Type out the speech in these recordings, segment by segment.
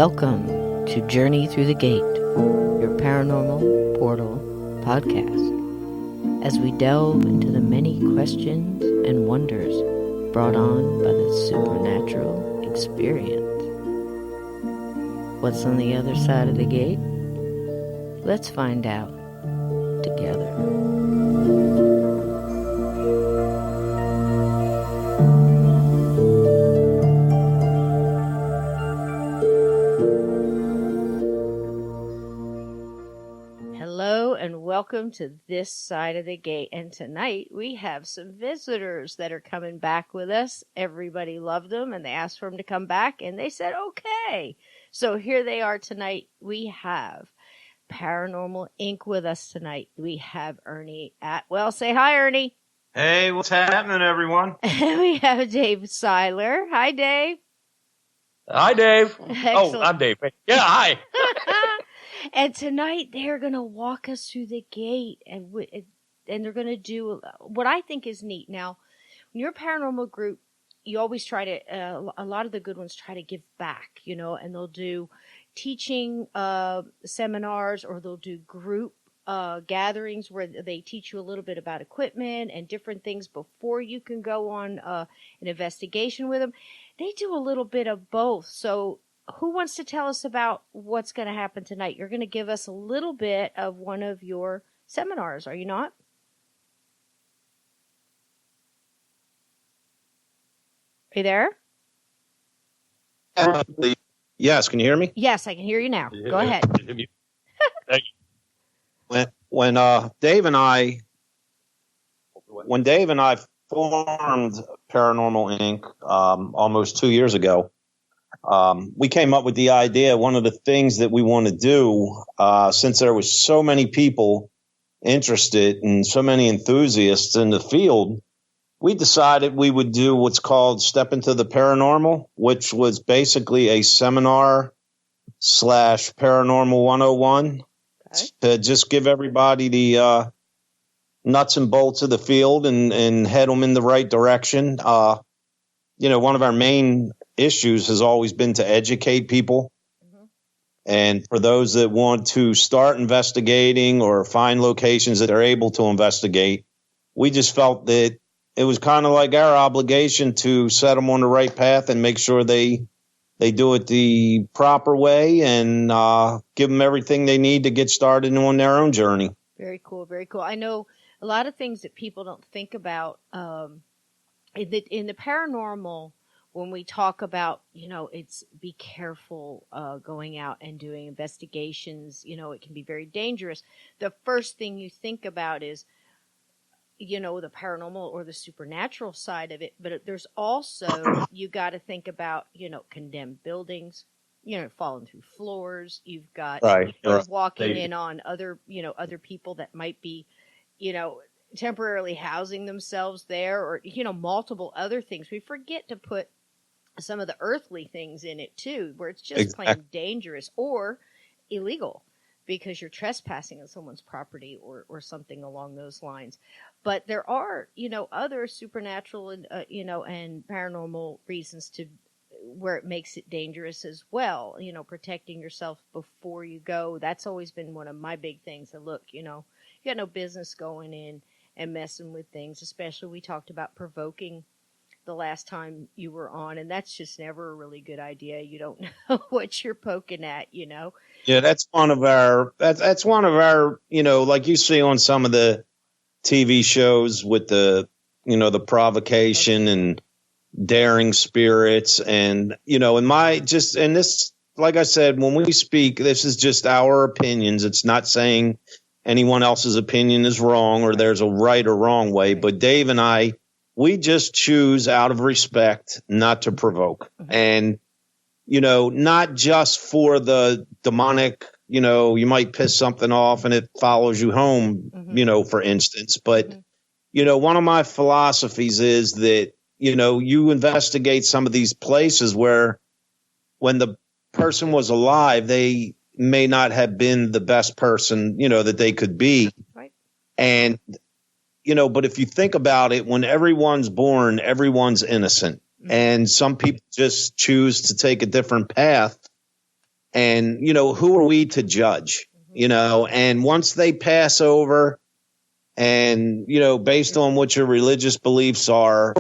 Welcome to Journey Through the Gate, your paranormal portal podcast, as we delve into the many questions and wonders brought on by the supernatural experience. What's on the other side of the gate? Let's find out together. Welcome to this side of the gate, and tonight we have some visitors that are coming back with us. Everybody loved them and they asked for them to come back and they said okay, so here they are tonight. We have Paranormal Inc. with us tonight. We have Ernie Atwell. Say hi, Ernie. Hey, what's happening, everyone? And we have Dave Seiler. Hi, Dave. Hi, Dave. Excellent. Oh, I'm Dave. Yeah, hi. And tonight they're going to walk us through the gate, and they're going to do what I think is neat. Now, when you're a paranormal group, you always try to, a lot of the good ones try to give back, and they'll do teaching seminars, or they'll do group gatherings where they teach you a little bit about equipment and different things before you can go on an investigation with them. They do a little bit of both. So who wants to tell us about what's going to happen tonight? You're going to give us a little bit of one of your seminars, are you not? Are you there? Yes, can you hear me? Yes, I can hear you now. Go ahead. When Dave and I formed Paranormal Inc. Almost 2 years ago, we came up with the idea. One of the things that we want to do, since there was so many people interested and so many enthusiasts in the field, we decided we would do what's called Step Into the Paranormal, which was basically a seminar / Paranormal 101, to just give everybody the nuts and bolts of the field and head them in the right direction. One of our main issues has always been to educate people. Mm-hmm. And for those that want to start investigating or find locations that they're able to investigate, we just felt that it was kind of like our obligation to set them on the right path and make sure they do it the proper way and give them everything they need to get started on their own journey. Very cool. Very cool. I know a lot of things that people don't think about in the paranormal. When we talk about, it's be careful going out and doing investigations, it can be very dangerous. The first thing you think about is, the paranormal or the supernatural side of it. But there's also, you got to think about, condemned buildings, falling through floors. You've got walking in on other people that might be, temporarily housing themselves there, or, multiple other things. We forget to put some of the earthly things in it too, where it's just plain dangerous or illegal because you're trespassing on someone's property or something along those lines. But there are, other supernatural and, and paranormal reasons where it makes it dangerous as well. Protecting yourself before you go. That's always been one of my big things. And look, you got no business going in and messing with things, especially we talked about provoking the last time you were on, and that's just never a really good idea. You don't know what you're poking at, Yeah, that's one of our, like you see on some of the TV shows with the, the provocation and daring spirits. And, and this, like I said, when we speak, this is just our opinions. It's not saying anyone else's opinion is wrong or there's a right or wrong way, but Dave and I, we just choose out of respect not to provoke. Mm-hmm. And, not just for the demonic, you might piss something off and it follows you home, mm-hmm. For instance. But, mm-hmm. One of my philosophies is that, you investigate some of these places where when the person was alive, they may not have been the best person, that they could be. Right. And, but if you think about it, when everyone's born, everyone's innocent. Mm-hmm. And some people just choose to take a different path And, who are we to judge? And once they pass over and, based on what your religious beliefs are,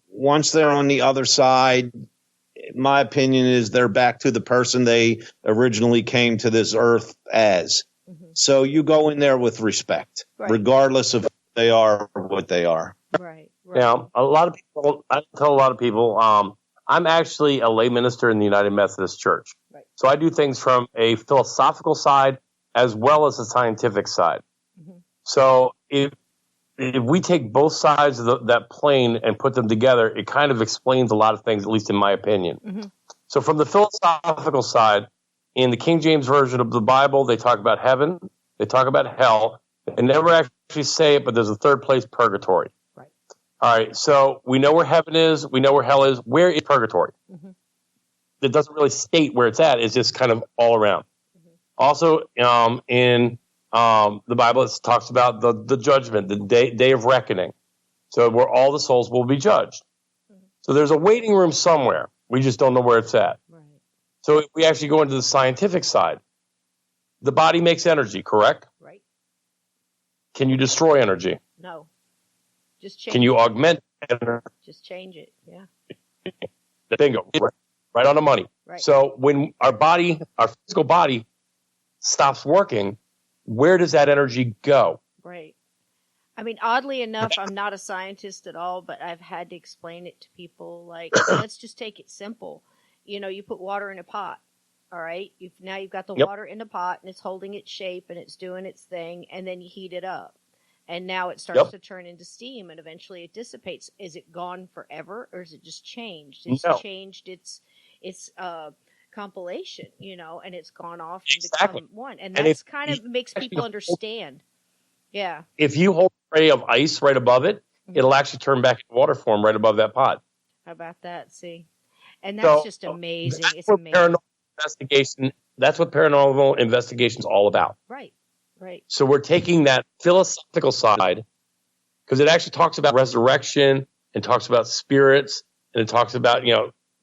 once they're on the other side, my opinion is they're back to the person they originally came to this earth as. So you go in there with respect, regardless of who they are or what they are. Right. Now, a lot of people, I tell a lot of people, I'm actually a lay minister in the United Methodist Church. Right. So I do things from a philosophical side as well as a scientific side. So if we take both sides of that plane and put them together, it kind of explains a lot of things, at least in my opinion. So from the philosophical side, in the King James Version of the Bible, they talk about heaven, they talk about hell. They never actually say it, but there's a third place, purgatory. Right. All right, so we know where heaven is, we know where hell is. Where is purgatory? It doesn't really state where it's at. It's just kind of all around. Also, in the Bible, it talks about the judgment, the day of reckoning. So where all the souls will be judged. So there's a waiting room somewhere. We just don't know where it's at. Right. So if we actually go into the scientific side, the body makes energy, correct? Right. Can you destroy energy? No. Just change Can you augment energy? Just change it. Yeah. Bingo. Right on the money. Right. So when our physical body stops working, where does that energy go? Right. I mean, oddly enough, I'm not a scientist at all, but I've had to explain it to people. Like, let's just take it simple. You put water in a pot. All right. Now you've got the water in the pot and it's holding its shape and it's doing its thing. And then you heat it up. And now it starts to turn into steam and eventually it dissipates. Is it gone forever or is it just changed? It's changed its compilation, and it's gone off and become one. And that's kind of makes people understand. Yeah. If you hold a tray of ice right above it, it'll actually turn back into water form right above that pot. How about that? See? And that's just amazing. It's amazing. That's what paranormal investigation is all about. Right. Right. So we're taking that philosophical side because it actually talks about resurrection and talks about spirits and it talks about,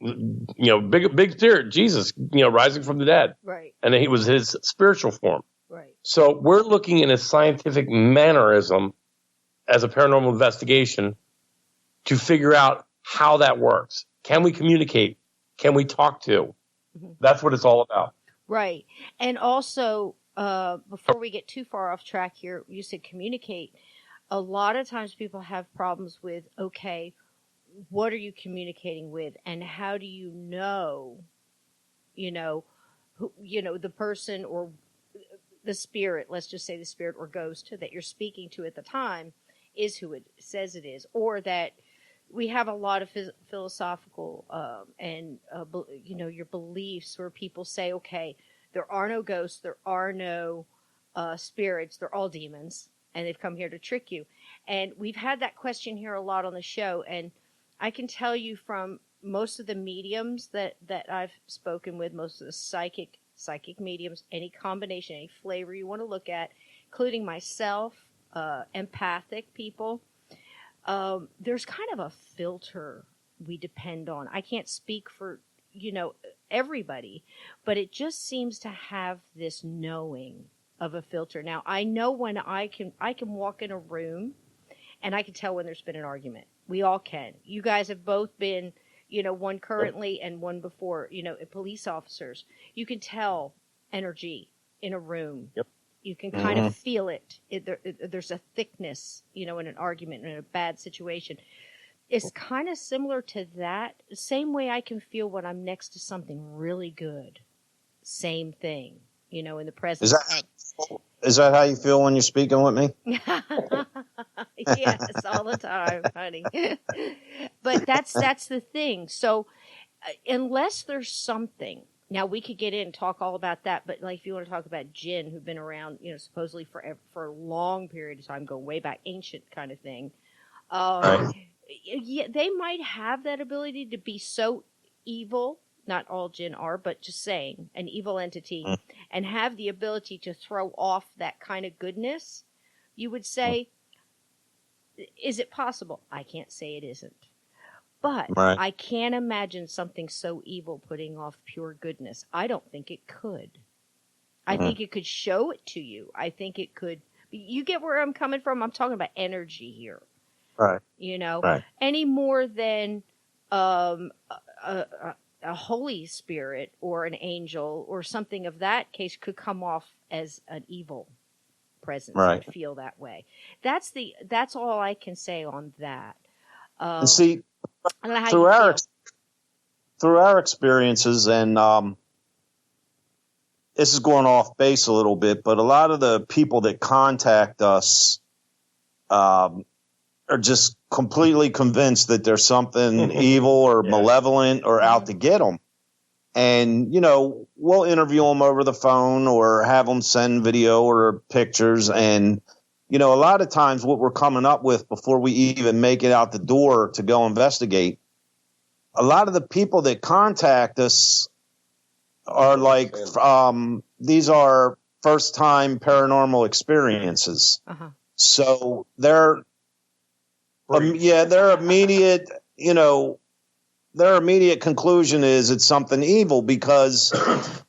big spirit, Jesus, rising from the dead. Right. And he was his spiritual form. Right. So we're looking in a scientific mannerism as a paranormal investigation to figure out how that works. Can we communicate? Can we talk to? That's what it's all about. Right. And also, before we get too far off track here, you said communicate. A lot of times people have problems with, okay, what are you communicating with and how do you know, the person or the spirit, let's just say the spirit or ghost that you're speaking to at the time is who it says it is, or that we have a lot of philosophical and your beliefs where people say, okay, there are no ghosts, there are no spirits, they're all demons, and they've come here to trick you. And we've had that question here a lot on the show, and I can tell you from most of the mediums that I've spoken with, most of the psychic mediums, any combination, any flavor you want to look at, including myself, empathic people, there's kind of a filter we depend on. I can't speak for, everybody, but it just seems to have this knowing of a filter. Now, I know when I can walk in a room and I can tell when there's been an argument. We all can. You guys have both been, one currently and one before, police officers. You can tell energy in a room. Yep. You can kind of feel it. There's a thickness, in an argument, in a bad situation. It's kind of similar to that. Same way I can feel when I'm next to something really good. Same thing, in the presence Is that how you feel when you're speaking with me? Yes, all the time, honey. But that's the thing. So unless there's something, now we could get in and talk all about that, but like if you want to talk about jinn who've been around, supposedly for a long period of time, go way back, ancient kind of thing. Right. Yeah, they might have that ability to be so evil. Not all jinn are, but just saying, an evil entity, and have the ability to throw off that kind of goodness. You would say, is it possible? I can't say it isn't. But Right. I can't imagine something so evil putting off pure goodness. I don't think it could. I think it could show it to you. I think it could. You get where I'm coming from? I'm talking about energy here. Right. You know, Right. any more than a, a Holy Spirit or an angel or something of that case could come off as an evil presence Right. and feel that way. That's all I can say on that. And see, I don't know how through you our feel. through our experiences, and this is going off base a little bit, but a lot of the people that contact us are just completely convinced that there's something evil or malevolent or out to get them. And, you know, we'll interview them over the phone or have them send video or pictures. And, you know, a lot of times what we're coming up with before we even make it out the door to go investigate, a lot of the people that contact us are like, these are first time paranormal experiences. So their immediate, you know, their immediate conclusion is it's something evil because,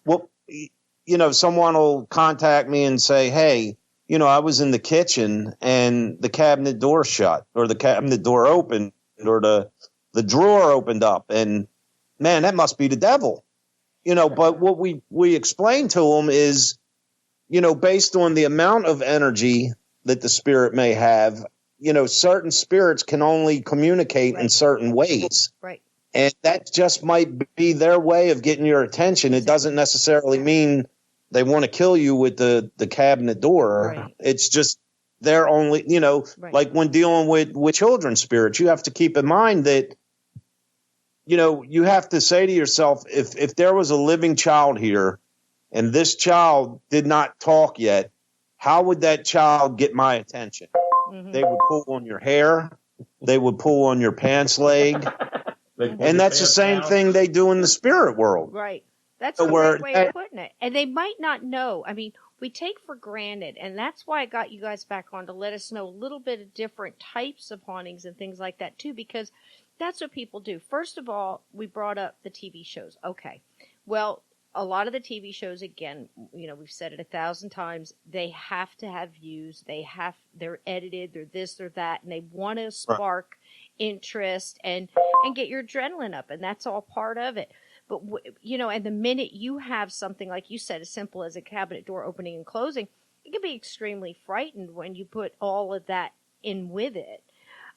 well, you know, someone will contact me and say, hey, you know, I was in the kitchen and the cabinet door shut or the cabinet door opened or the drawer opened up and man, that must be the devil. You know, but what we explain to them is, you know, based on the amount of energy that the spirit may have, you know, certain spirits can only communicate in certain ways. Right. And that just might be their way of getting your attention. It doesn't necessarily mean they want to kill you with the cabinet door. Right. It's just they're only, you know, like when dealing with children's spirits, you have to keep in mind that, you know, you have to say to yourself, if there was a living child here and this child did not talk yet, how would that child get my attention? They would pull on your hair. They would pull on your pants leg. And that's the same thing they do in the spirit world. Right. That's a great way of putting it. And they might not know. I mean, we take for granted, and that's why I got you guys back on to let us know a little bit of different types of hauntings and things like that too, because that's what people do. First of all, we brought up the TV shows. Okay. Well, a lot of the TV shows, again, you know, we've said it 1,000 times, they have to have views. They're edited, they're this, they're that, and they want to spark interest and get your adrenaline up, and that's all part of it. But you know, and the minute you have something like you said, as simple as a cabinet door opening and closing, it can be extremely frightened when you put all of that in with it.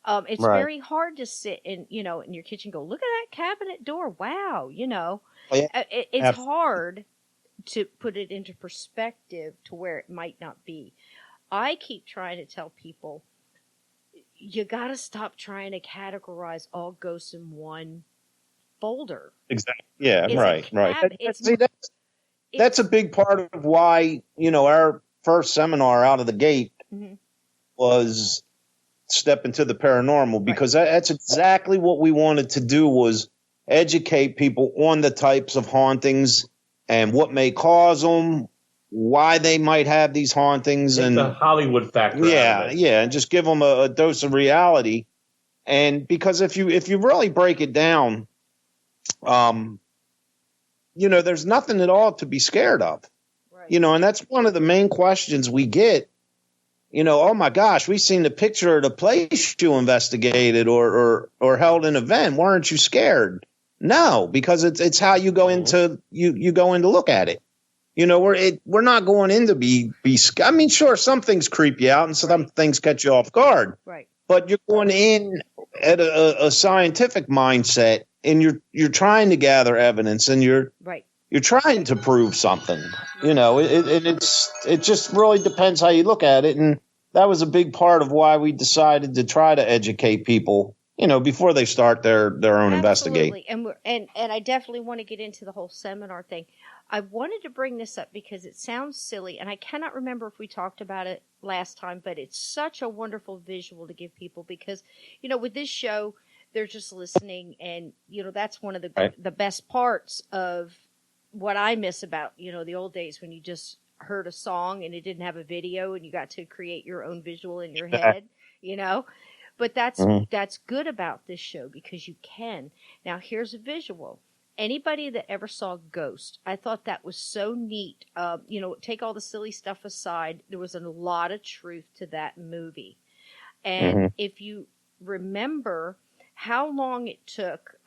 It's very hard to sit in, you know, in your kitchen, and go, look at that cabinet door. Wow. You know, it's hard to put it into perspective to where it might not be. I keep trying to tell people, you got to stop trying to categorize all ghosts in one folder. Exactly. Yeah. Right. See, that's a big part of why, you know, our first seminar out of the gate was Step Into the Paranormal, because that's exactly what we wanted to do, was educate people on the types of hauntings and what may cause them, why they might have these hauntings, and the Hollywood factor. Yeah, and just give them a dose of reality. And because if you really break it down, you know, there's nothing at all to be scared of. Right. You know, and that's one of the main questions we get. You know, oh my gosh, we seen the picture of the place you investigated or held an event. Weren't you scared? No, because it's how you go into you go in to look at it. You know, we're not going in to be. I mean, sure, some things creep you out and some things catch you off guard. Right. But you're going in at a scientific mindset, and you're trying to gather evidence, and you're trying to prove something. You know, it just really depends how you look at it, and that was a big part of why we decided to try to educate people, you know, before they start their own investigation. And I definitely want to get into the whole seminar thing. I wanted to bring this up because it sounds silly, and I cannot remember if we talked about it last time, but it's such a wonderful visual to give people because, you know, with this show, they're just listening, and, you know, that's one of the best parts of what I miss about, you know, the old days when you just heard a song and it didn't have a video and you got to create your own visual in your head, you know. But Mhm. that's good about this show because you can. Now here's a visual. Anybody that ever saw Ghost, I thought that was so neat. Take all the silly stuff aside, there was a lot of truth to that movie. And Mhm. if you remember how long it took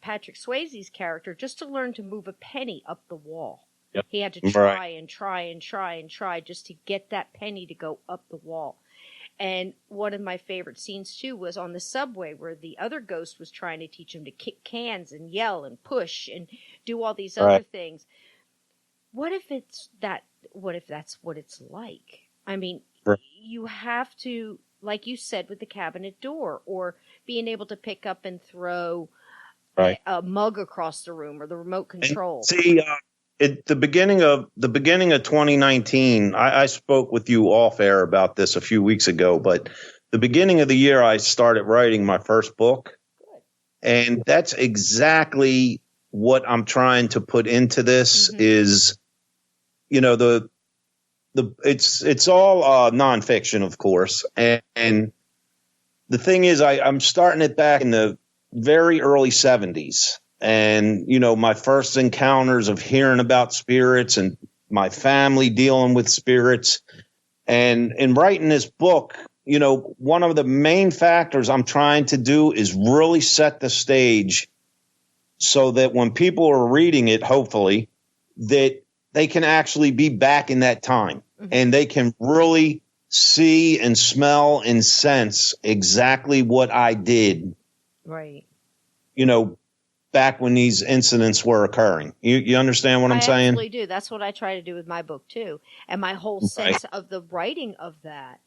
Patrick Swayze's character just to learn to move a penny up the wall. Yep. He had to Right. try and try and try and try just to get that penny to go up the wall. And one of my favorite scenes too was on the subway where the other ghost was trying to teach him to kick cans and yell and push and do all these other Right. things. What if it's that? What if that's what it's like? I mean, Right. you have to, like you said, with the cabinet door or being able to pick up and throw Right. a mug across the room or the remote control. And see, at the beginning of 2019, I spoke with you off air about this a few weeks ago, but the beginning of the year, I started writing my first book. Good. And that's exactly what I'm trying to put into this is, it's all nonfiction, of course. And the thing is, I'm starting it back in the very early 70s. And, my first encounters of hearing about spirits and my family dealing with spirits. And in writing this book, one of the main factors I'm trying to do is really set the stage so that when people are reading it, hopefully, that they can actually be back in that time and they can really see and smell and sense exactly what I did. Right. Back when these incidents were occurring. You understand what I'm saying? I absolutely do. That's what I try to do with my book too. And my whole sense of the writing of that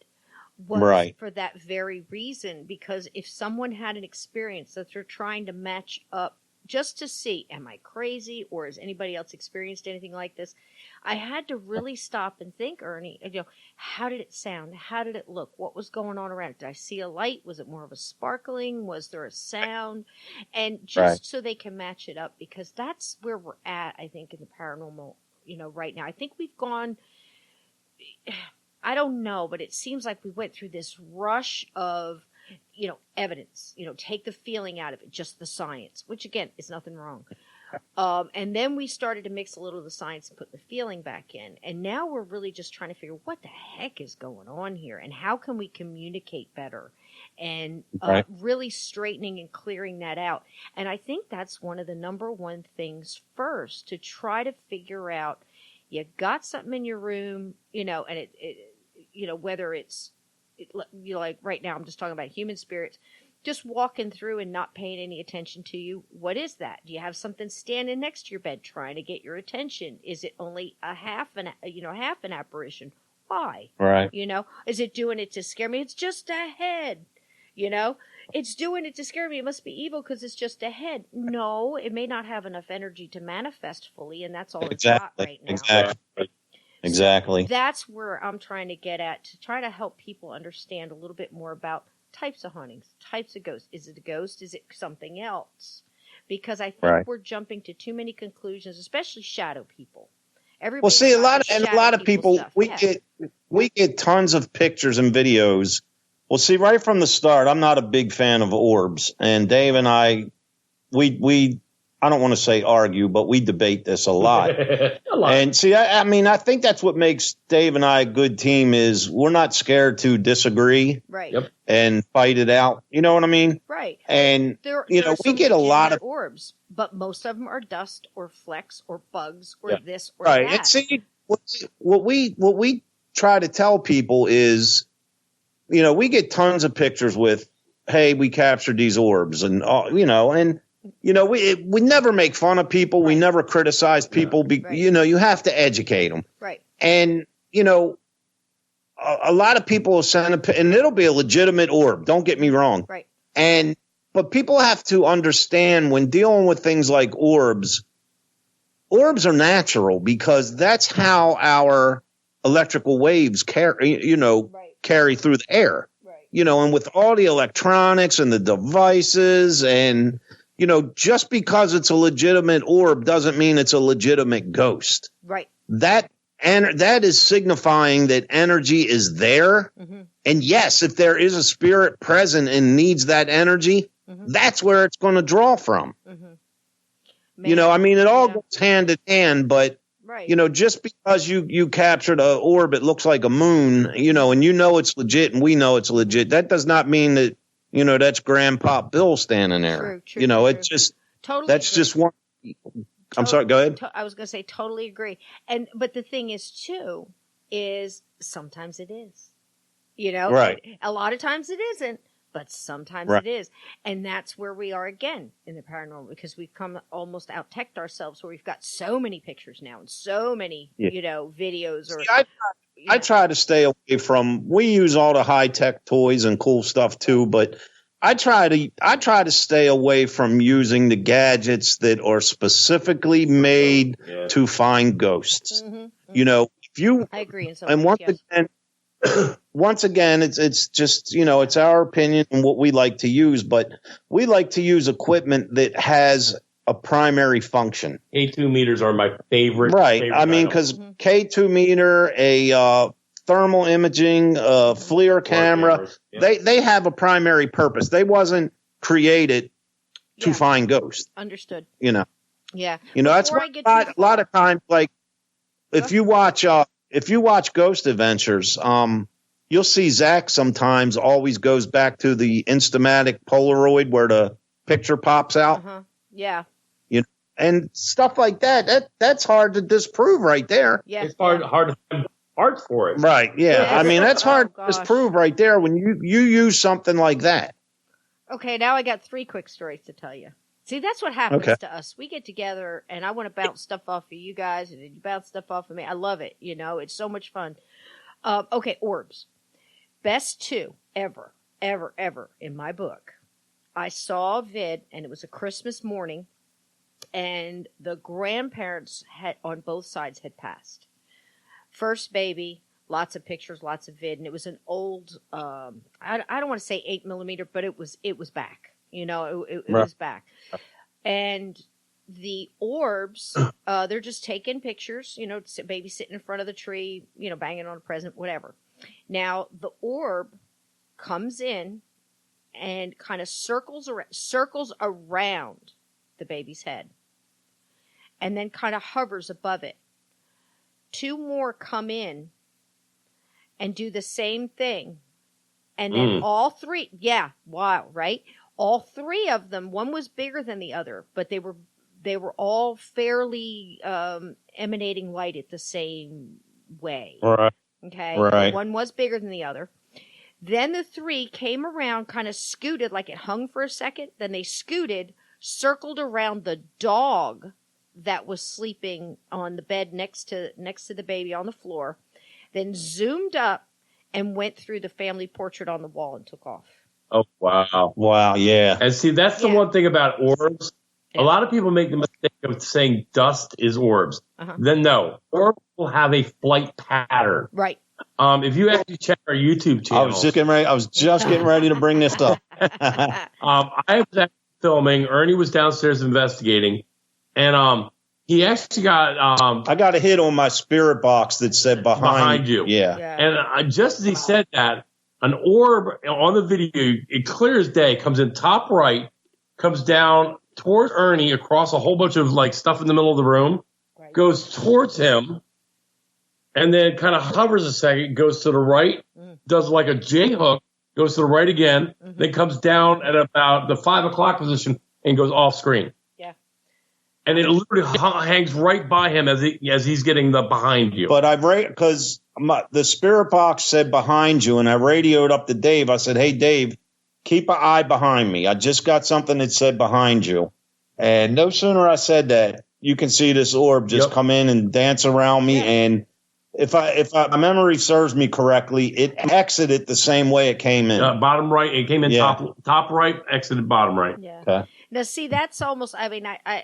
was for that very reason, because if someone had an experience that they're trying to match up just to see, am I crazy or has anybody else experienced anything like this? I had to really stop and think, Ernie, how did it sound? How did it look? What was going on around it? Did I see a light? Was it more of a sparkling? Was there a sound? And just so they can match it up, because that's where we're at, I think, in the paranormal, right now. I think we've gone, I don't know, but it seems like we went through this rush of, evidence, take the feeling out of it, just the science, which again is nothing wrong. And then we started to mix a little of the science and put the feeling back in. And now we're really just trying to figure what the heck is going on here and how can we communicate better and really straightening and clearing that out. And I think that's one of the number one things first, to try to figure out, you got something in your room, and it whether it's, like right now, I'm just talking about human spirits, just walking through and not paying any attention to you. What is that? Do you have something standing next to your bed trying to get your attention? Is it only a half an apparition? Why? Right. Is it doing it to scare me? It's just a head. It's doing it to scare me. It must be evil because it's just a head. No, it may not have enough energy to manifest fully, and that's all it's got right now. Exactly. So that's where I'm trying to get at, to try to help people understand a little bit more about types of hauntings, types of ghosts. Is it a ghost? Is it something else? Because I think we're jumping to too many conclusions, especially shadow people. Well, see, a lot of people stuff. we get tons of pictures and videos. Well, see, right from the start, I'm not a big fan of orbs, and Dave and I, we I don't want to say argue, but we debate this a lot. And see, I think that's what makes Dave and I a good team, is we're not scared to disagree and fight it out. You know what I mean? Right. And, there we get a lot of orbs, but most of them are dust or flecks or bugs or this or that. And see, what we try to tell people is, we get tons of pictures with, hey, we captured these orbs and, and, we never make fun of people. We never criticize people. You have to educate them. Right. And, a lot of people will send and it'll be a legitimate orb. Don't get me wrong. Right. But people have to understand, when dealing with things like orbs are natural, because that's how our electrical waves carry through the air. Right. And with all the electronics and the devices and, just because it's a legitimate orb doesn't mean it's a legitimate ghost. Right. That and that is signifying that energy is there. Mm-hmm. And yes, if there is a spirit present and needs that energy, that's where it's going to draw from. You know, I mean, it all goes hand in hand, but you know, just because you captured an orb, it looks like a moon, you know, and you know it's legit and we know it's legit. That does not mean that, you know, that's Grandpa Bill standing there. True, you know, true. it's just That's just one. I'm sorry, go ahead. I was going to say totally agree. But the thing is too, is sometimes it is, you know, right. A lot of times it isn't, but sometimes right. it is. And that's where we are again in the paranormal, because we've come almost out-teched ourselves, where we've got so many pictures now and so many, you know, videos. Or I try to stay away from, we use all the high-tech toys and cool stuff too, but I try to stay away from using the gadgets that are specifically made to find ghosts. You know, if you, I agree. And once again, it's just, you know, it's our opinion and what we like to use, but we like to use equipment that has a primary function. K2 meters are my favorite. Right. I mean, because K2 meter, a thermal imaging, FLIR camera, they have a primary purpose. They wasn't created to find ghosts. Understood. You know. Yeah. You know, that's why a lot of times, like, if you watch Ghost Adventures, you'll see Zach sometimes always goes back to the Instamatic Polaroid where the picture pops out. Yeah. You know, and stuff like that. That's hard to disprove right there. Yeah. It's hard to find parts for it. Right. Yeah. I mean, that's hard to disprove right there when you use something like that. Okay. Now I got 3 quick stories to tell you. See, that's what happens to us. We get together, and I want to bounce stuff off of you guys, and you bounce stuff off of me. I love it. You know, it's so much fun. Okay, orbs. Best 2 ever in my book. I saw a vid, and it was a Christmas morning, and the grandparents on both sides had passed. First baby, lots of pictures, lots of vid, and it was an old, I don't want to say 8mm, but it was back. You know, it was back. And the orbs, they're just taking pictures, you know, baby sitting in front of the tree, you know, banging on a present, whatever. Now, the orb comes in and kind of circles around the baby's head and then kind of hovers above it. 2 more come in and do the same thing. And then all 3, wow, right? All 3 of them, one was bigger than the other, but they were all fairly emanating light at the same way. Right. Okay. Right. One was bigger than the other. Then the 3 came around, kind of scooted, like it hung for a second. Then they scooted, circled around the dog that was sleeping on the bed next to the baby on the floor, then zoomed up and went through the family portrait on the wall and took off. Oh, wow. Wow, yeah. And see, that's the one thing about orbs. Yeah. A lot of people make the mistake of saying dust is orbs. Then no, orbs will have a flight pattern. Right. If you actually check our YouTube channel. I was just getting ready to bring this up. I was actually filming. Ernie was downstairs investigating. And he actually got... I got a hit on my spirit box that said behind you. Yeah. And just as he said that, an orb on the video, it clear as day, comes in top right, comes down towards Ernie across a whole bunch of like stuff in the middle of the room, goes towards him, and then kind of hovers a second, goes to the right, does like a J hook, goes to the right again, then comes down at about the 5 o'clock position and goes off screen. And it literally hangs right by him as he's getting the behind you. But because the spirit box said behind you, and I radioed up to Dave. I said, "Hey, Dave, keep an eye behind me. I just got something that said behind you." And no sooner I said that, you can see this orb just come in and dance around me. And if my memory serves me correctly, it exited the same way it came in. Bottom right. It came in top right, exited bottom right. Yeah. Okay. Now, see, that's almost, I mean, I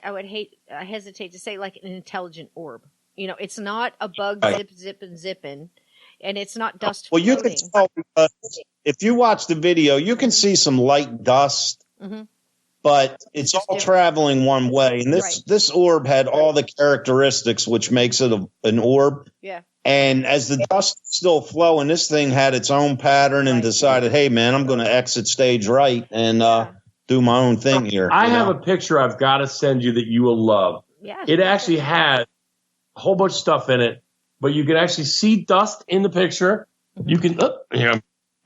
hesitate to say like an intelligent orb. You know, it's not a bug zipping, and it's not dust floating. Well, you can tell because if you watch the video, you can see some light dust. but it's all traveling one way. And this orb had all the characteristics which makes it an orb. Yeah. And as the dust is still flowing, this thing had its own pattern and decided, hey, man, I'm going to exit stage right and do my own thing here. I have a picture I've got to send you that you will love. Yeah. It actually had a whole bunch of stuff in it, but you can actually see dust in the picture. You can, I'm going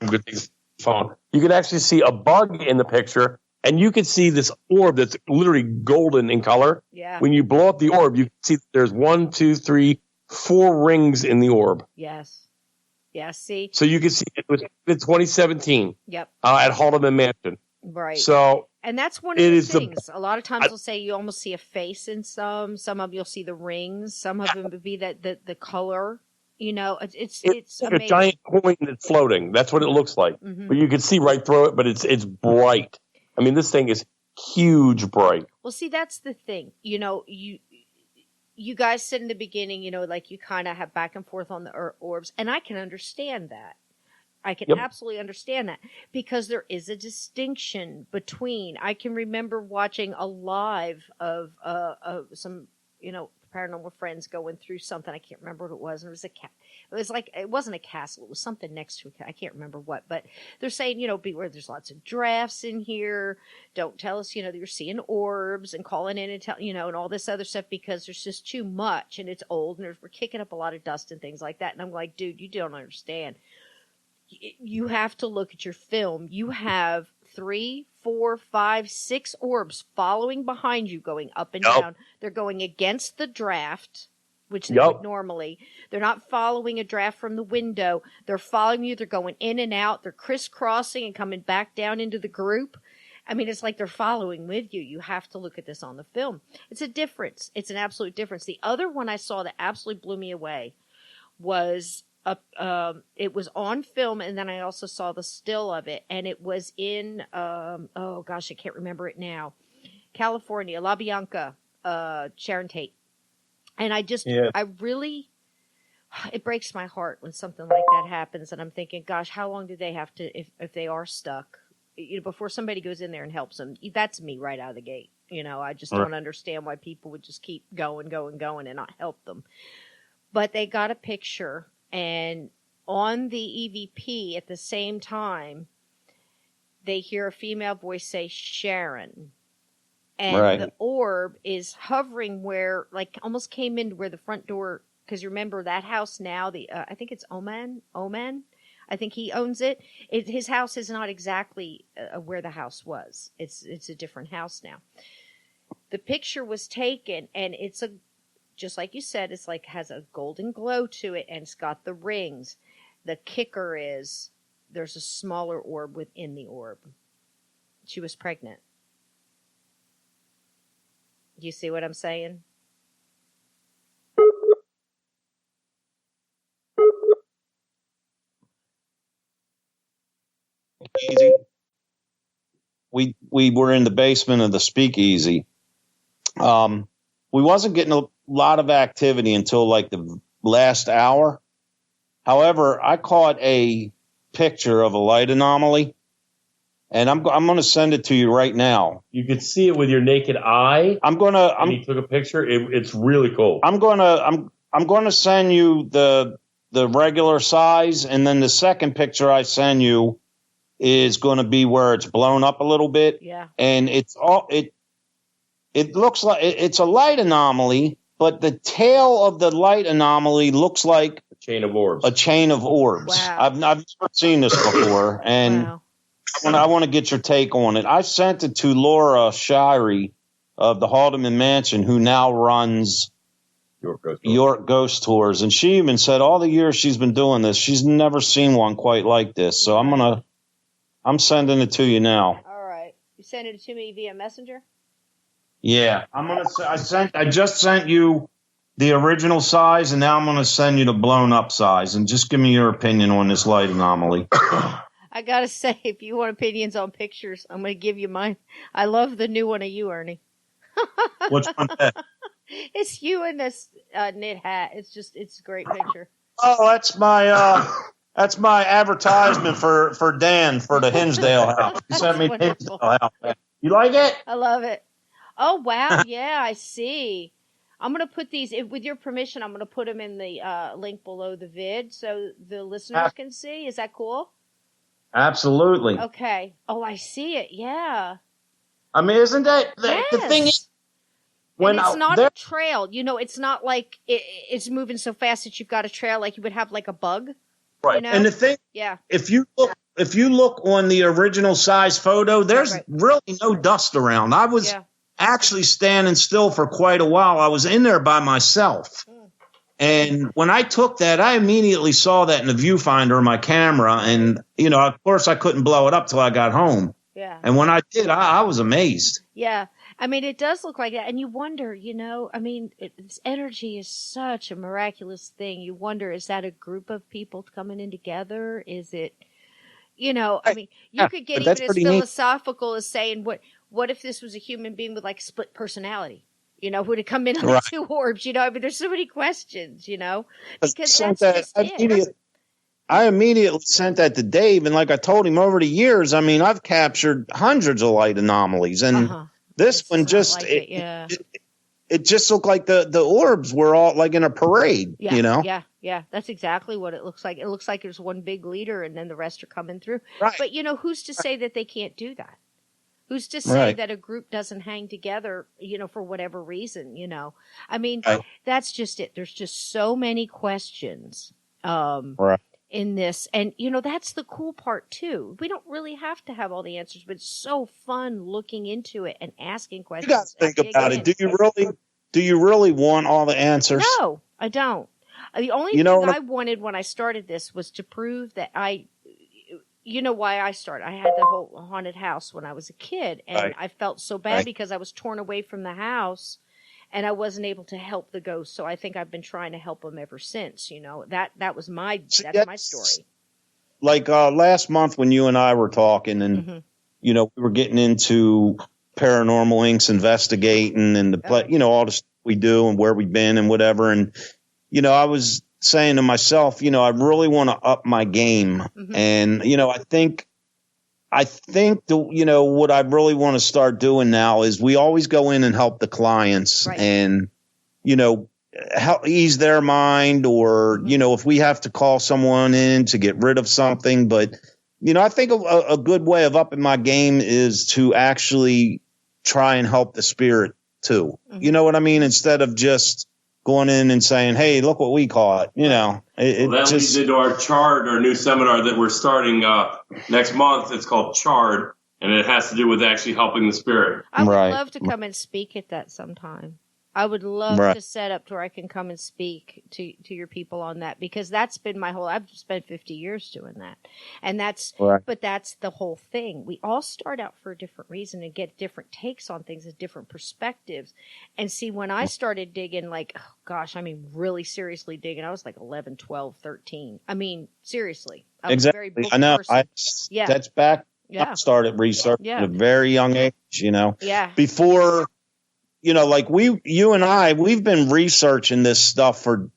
to take the phone. You can actually see a bug in the picture. And you can see this orb that's literally golden in color. Yeah. When you blow up the orb, you can see there's 1, 2, 3, 4 rings in the orb. Yes. Yeah, see? So you can see it was in 2017. Yep. At Haldeman Mansion. Right. So and that's one of the things. A lot of times they'll say you almost see a face in some. Some of you'll see the rings. Some of them would be the color. You know, it's like amazing. a giant coin that's floating. That's what it looks like. Mm-hmm. But you can see right through it, but it's bright. I mean, this thing is huge bright. Well, see, that's the thing. You know, you guys said in the beginning, you know, like you kind of have back and forth on the orbs, and I can understand that. I can absolutely understand that because there is a distinction between. I can remember watching a live of some, you know, paranormal friends going through something. I can't remember what it was. And it was it was like, it wasn't a castle. It was something next to it. I can't remember what, but they're saying, you know, beware, there's lots of drafts in here. Don't tell us, you know, that you're seeing orbs and calling in and tell, you know, and all this other stuff because there's just too much and it's old and we're kicking up a lot of dust and things like that. And I'm like, dude, you don't understand. You have to look at your film. You have 3, 4, 5, 6 orbs following behind you, going up and down. They're going against the draft, which they would normally. They're not following a draft from the window. They're following you. They're going in and out. They're crisscrossing and coming back down into the group. I mean, it's like they're following with you. You have to look at this on the film. It's a difference. It's an absolute difference. The other one I saw that absolutely blew me away was it was on film, and then I also saw the still of it, and it was in oh gosh, I can't remember it now. California, La Bianca, Sharon Tate. And I really, it breaks my heart when something like that happens, and I'm thinking, gosh, how long do they have to, if they are stuck, you know, before somebody goes in there and helps them? That's me right out of the gate. You know, I just don't understand why people would just keep going and not help them. But they got a picture, and on the EVP at the same time, they hear a female voice say Sharon. And the orb is hovering where, like, almost came in where the front door, because you remember that house now, I think it's Oman. I think he owns it. His house is not exactly where the house was. It's a different house now. The picture was taken, and it's just like you said, it's like has a golden glow to it, and it's got the rings. The kicker is there's a smaller orb within the orb. She was pregnant. Do you see what I'm saying? Easy. We were in the basement of the speakeasy. We wasn't getting a lot of activity until like the last hour. However, I caught a picture of a light anomaly, and I'm going to send it to you right now. You could see it with your naked eye. He took a picture. It's really cool. I'm going to send you the regular size, and then the second picture I send you is going to be where it's blown up a little bit. Yeah. And it looks like it's a light anomaly, but the tail of the light anomaly looks like a chain of orbs. Wow. I've never seen this before, and wow. I want to get your take on it. I sent it to Laura Shirey of the Haldeman Mansion, who now runs York Ghost Tours, and she even said all the years she's been doing this, she's never seen one quite like this. So I'm sending it to you now. All right, you sending it to me via Messenger? Yeah, I just sent you the original size, and now I'm going to send you the blown up size, and just give me your opinion on this light anomaly. I gotta say, if you want opinions on pictures, I'm going to give you mine. I love the new one of you, Ernie. Which one? It's you in this knit hat. It's a great picture. Oh, that's my advertisement for Dan for the Hinsdale house. He sent me the Hinsdale house. You like it? I love it. Oh, wow. Yeah, I see. I'm going to put these, with your permission, I'm going to put them in the link below the vid so the listeners can see. Is that cool? Absolutely. Okay. Oh, I see it. Yeah. I mean, isn't that the thing? Yes. When And it's not a trail. You know, it's not like it's moving so fast that you've got a trail like you would have like a bug. right, You know? and the thing, Yeah. if you look on the original size photo, there's Right. really no dust around. I was Yeah. actually standing still for quite a while. I was in there by myself. And when I took that, I immediately saw that in the viewfinder of my camera. And, you know, of course, I couldn't blow it up till I got home. Yeah. And when I did, I was amazed. Yeah. I mean, it does look like that. And you wonder, you know, I mean, energy is such a miraculous thing. You wonder, is that a group of people coming in together? Is it, you know, I mean, you could get even as philosophical as saying, what if this was a human being with like split personality? You know, would it come in on the two orbs? You know, I mean, there's so many questions, you know, because that's just it. I immediately sent that to Dave. And like I told him, over the years, I mean, I've captured hundreds of light anomalies. And this one just, like it just looked like the orbs were all like in a parade, yeah, you know? Yeah. That's exactly what it looks like. It looks like there's one big leader and then the rest are coming through. Right. But, you know, who's to say that they can't do that? Who's to say that a group doesn't hang together, you know, for whatever reason, you know? I mean, that's just it. There's just so many questions in this. And, you know, that's the cool part, too. We don't really have to have all the answers, but it's so fun looking into it and asking questions. You got to think about it. Do you really want all the answers? No, I don't. The only thing I wanted when I started this was to prove that you know why I started. I had the whole haunted house when I was a kid, and I felt so bad because I was torn away from the house, and I wasn't able to help the ghosts. So I think I've been trying to help them ever since. You know, that's my story. Like last month when you and I were talking, and you know, we were getting into Paranormal Inc.'s investigating and you know, all the stuff we do and where we've been and whatever, and you know, I was saying to myself, you know, I really want to up my game. And, you know, I think you know, what I really want to start doing now is we always go in and help the clients and, you know, help ease their mind or, you know, if we have to call someone in to get rid of something. But, you know, I think a good way of upping my game is to actually try and help the spirit too. You know what I mean? Instead of just going in and saying, hey, look what we caught, you know. That leads into our Chard, our new seminar that we're starting next month. It's called Chard, and it has to do with actually helping the spirit. I would love to come and speak at that sometime. I would love to set up to where I can come and speak to your people on that, because that's been I've spent 50 years doing that. And but that's the whole thing. We all start out for a different reason and get different takes on things and different perspectives. And see, when I started digging, like, oh gosh, I mean, really seriously digging, I was like 11, 12, 13. I mean, seriously. I was a very book person. That's back. I started researching at a very young age, you know. Yeah. Before, you know, like you and I, we've been researching this stuff for,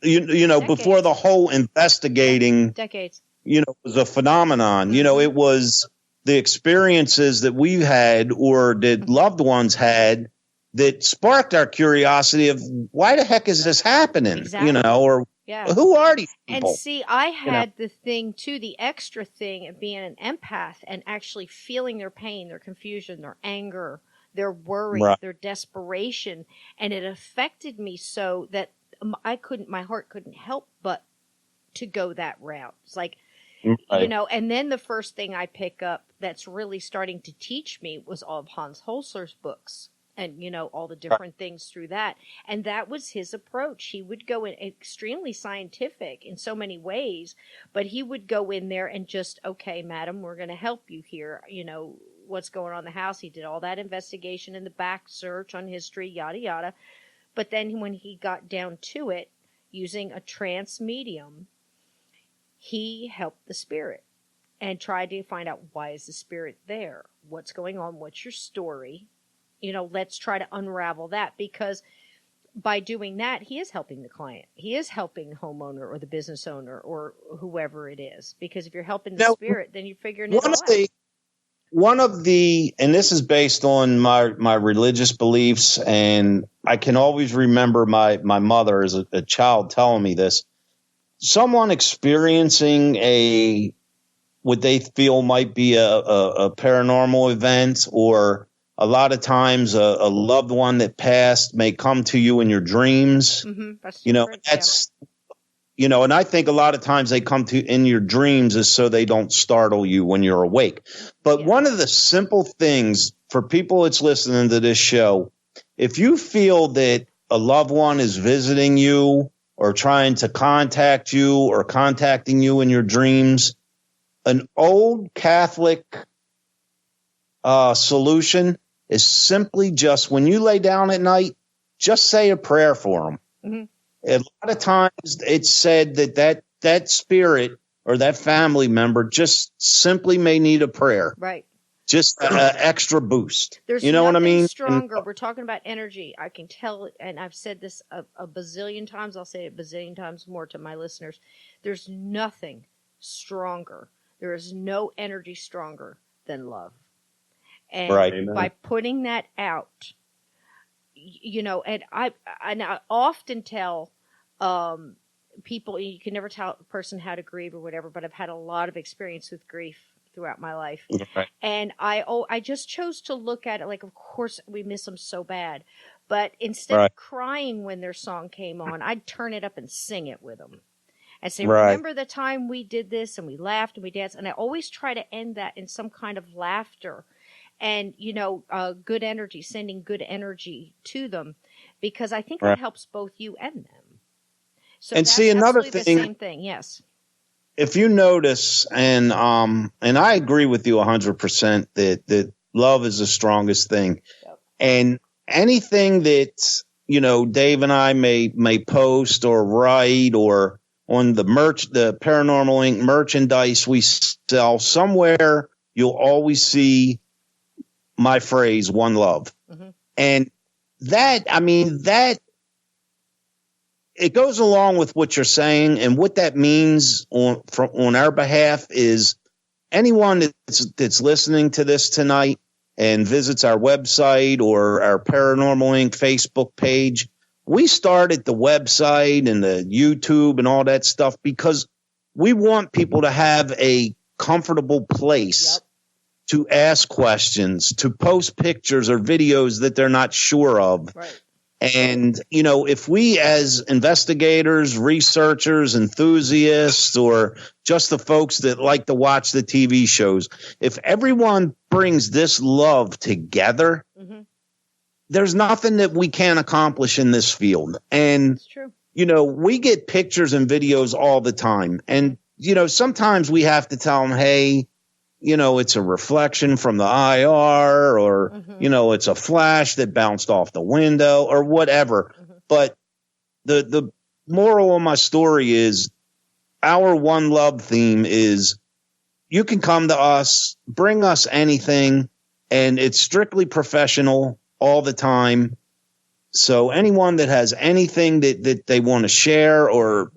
you know, decades. Before the whole investigating, decades, you know, was a phenomenon. You know, it was the experiences that we had or that loved ones had that sparked our curiosity of why the heck is this happening? You know, or who are these people? And see, I had the thing too, the extra thing of being an empath and actually feeling their pain, their confusion, their anger, their worry, their desperation. And it affected me so that my heart couldn't help but to go that route. It's like, you know, and then the first thing I pick up that's really starting to teach me was all of Hans Holzer's books. And, you know, all the different things through that. And that was his approach. He would go in extremely scientific in so many ways, but he would go in there and just, okay, madam, we're going to help you here. You know, what's going on in the house. He did all that investigation in the back, search on history, yada, yada. But then when he got down to it, using a trance medium, he helped the spirit and tried to find out, why is the spirit there? What's going on? What's your story? You know, let's try to unravel that, because by doing that, he is helping the client. He is helping the homeowner or the business owner or whoever it is. Because if you're helping the spirit, then you're figuring it all out. one of the, and this is based on my religious beliefs, and I can always remember my mother as a child telling me this. Someone experiencing what they feel might be a paranormal event, or a lot of times a loved one that passed may come to you in your dreams. That's and I think a lot of times they come to in your dreams is so they don't startle you when you're awake. But one of the simple things for people that's listening to this show, if you feel that a loved one is visiting you or trying to contact you or contacting you in your dreams, an old Catholic solution is simply just when you lay down at night, just say a prayer for them. Mm-hmm. A lot of times it's said that spirit or that family member just simply may need a prayer. Right. Just an extra boost. There's you know what I mean? Stronger. We're talking about energy. I can tell, and I've said this a bazillion times. I'll say it a bazillion times more to my listeners. There's nothing stronger. There is no energy stronger than love. And by putting that out, and I often tell people, you can never tell a person how to grieve or whatever, but I've had a lot of experience with grief throughout my life. Right. And I just chose to look at it like, of course we miss them so bad, but instead of crying when their song came on, I'd turn it up and sing it with them. And say, remember the time we did this and we laughed and we danced. And I always try to end that in some kind of laughter and, good energy, sending good energy to them, because I think that helps both you and them. So and that's see, another thing, the same thing. Yes. If you notice, and I agree with you 100% that love is the strongest thing. Yep. And anything that, Dave and I may post or write or on the Paranormal Inc. merchandise we sell, somewhere you'll always see my phrase, one love. Mm-hmm. And that it goes along with what you're saying, and what that means on our behalf is anyone that's listening to this tonight and visits our website or our Paranormal Inc. Facebook page. We started the website and the YouTube and all that stuff because we want people to have a comfortable place to ask questions, to post pictures or videos that they're not sure of. Right. And, if we as investigators, researchers, enthusiasts, or just the folks that like to watch the TV shows, if everyone brings this love together, mm-hmm. there's nothing that we can't accomplish in this field. And, that's true. We get pictures and videos all the time. And, sometimes we have to tell them, hey, it's a reflection from the IR or, mm-hmm. It's a flash that bounced off the window or whatever. Mm-hmm. But the moral of my story is our one love theme is you can come to us, bring us anything, and it's strictly professional all the time. So anyone that has anything that they want to share or,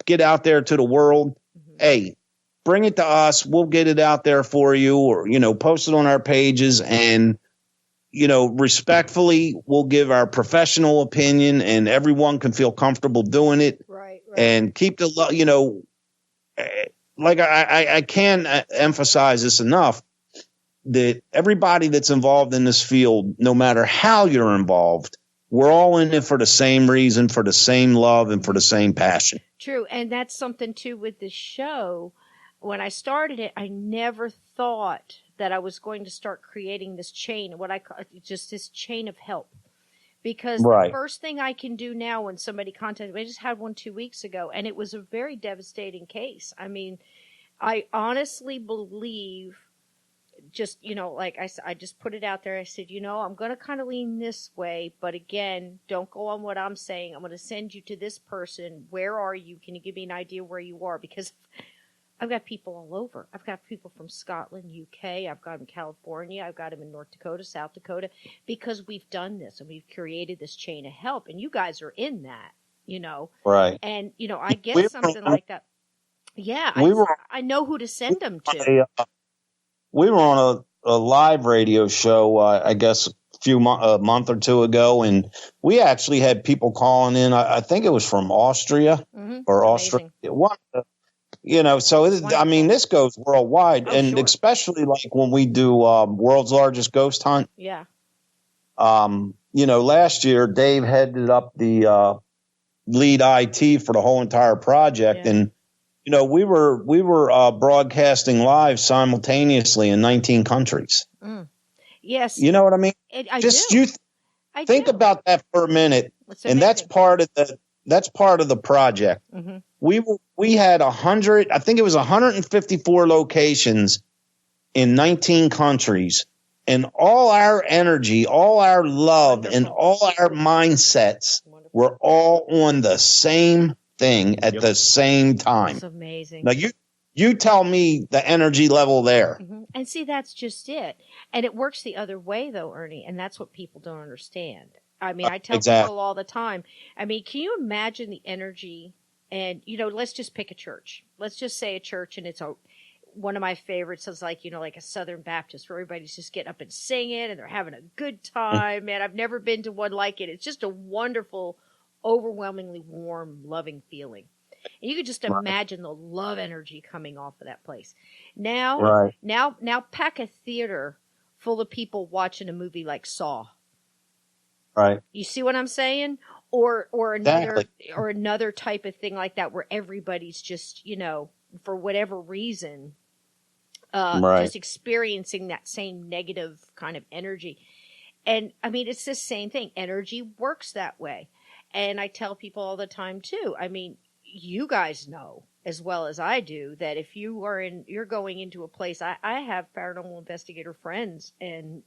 get out there to the world, mm-hmm. hey, bring it to us. We'll get it out there for you or, post it on our pages and, respectfully, we'll give our professional opinion and everyone can feel comfortable doing it. Right. And keep the, like I can't emphasize this enough that everybody that's involved in this field, no matter how you're involved, we're all in it for the same reason, for the same love and for the same passion. True. And that's something too with the show. When I started it, I never thought that I was going to start creating this chain, what I call just this chain of help. Because the first thing I can do now when somebody contacts me, I just had one 2 weeks ago, and it was a very devastating case. I mean, I honestly believe just, like I just put it out there. I said, I'm going to kind of lean this way, but again, don't go on what I'm saying. I'm going to send you to this person. Where are you? Can you give me an idea where you are? Because I've got people all over. I've got people from Scotland, UK. I've got them in California. I've got them in North Dakota, South Dakota, because we've done this and we've created this chain of help. And you guys are in that, Right. And, I get something like that. Yeah. I know who to send them to. We were on a live radio show, I guess, a month or two ago, and we actually had people calling in. I think it was from Austria or Austria. So I mean, this goes worldwide, and especially like when we do World's Largest Ghost Hunt. Yeah. Last year Dave headed up the lead IT for the whole entire project, and we were broadcasting live simultaneously in 19 countries. Yes. You know what I mean? I think do. about that for a minute, and that's part of the project. Mm-hmm. We had 100, I think it was 154 locations in 19 countries, and all our energy, all our love, and all our mindsets were all on the same thing at the same time. That's amazing. Now you tell me the energy level there. Mm-hmm. And see, that's just it. And it works the other way, though, Ernie, and that's what people don't understand. I mean, I tell people all the time, I mean, can you imagine the energy? And, let's just pick a church. Let's just say a church, and it's one of my favorites is like a Southern Baptist where everybody's just getting up and singing and they're having a good time. Man, I've never been to one like it. It's just a wonderful, overwhelmingly warm, loving feeling. And you could just imagine the love energy coming off of that place. Now pack a theater full of people watching a movie like Saw. Right. You see what I'm saying? Or another type of thing like that where everybody's just, for whatever reason, just experiencing that same negative kind of energy. And I mean, it's the same thing. Energy works that way. And I tell people all the time too. I mean, you guys know as well as I do that if you're going into a place, I have paranormal investigator friends and,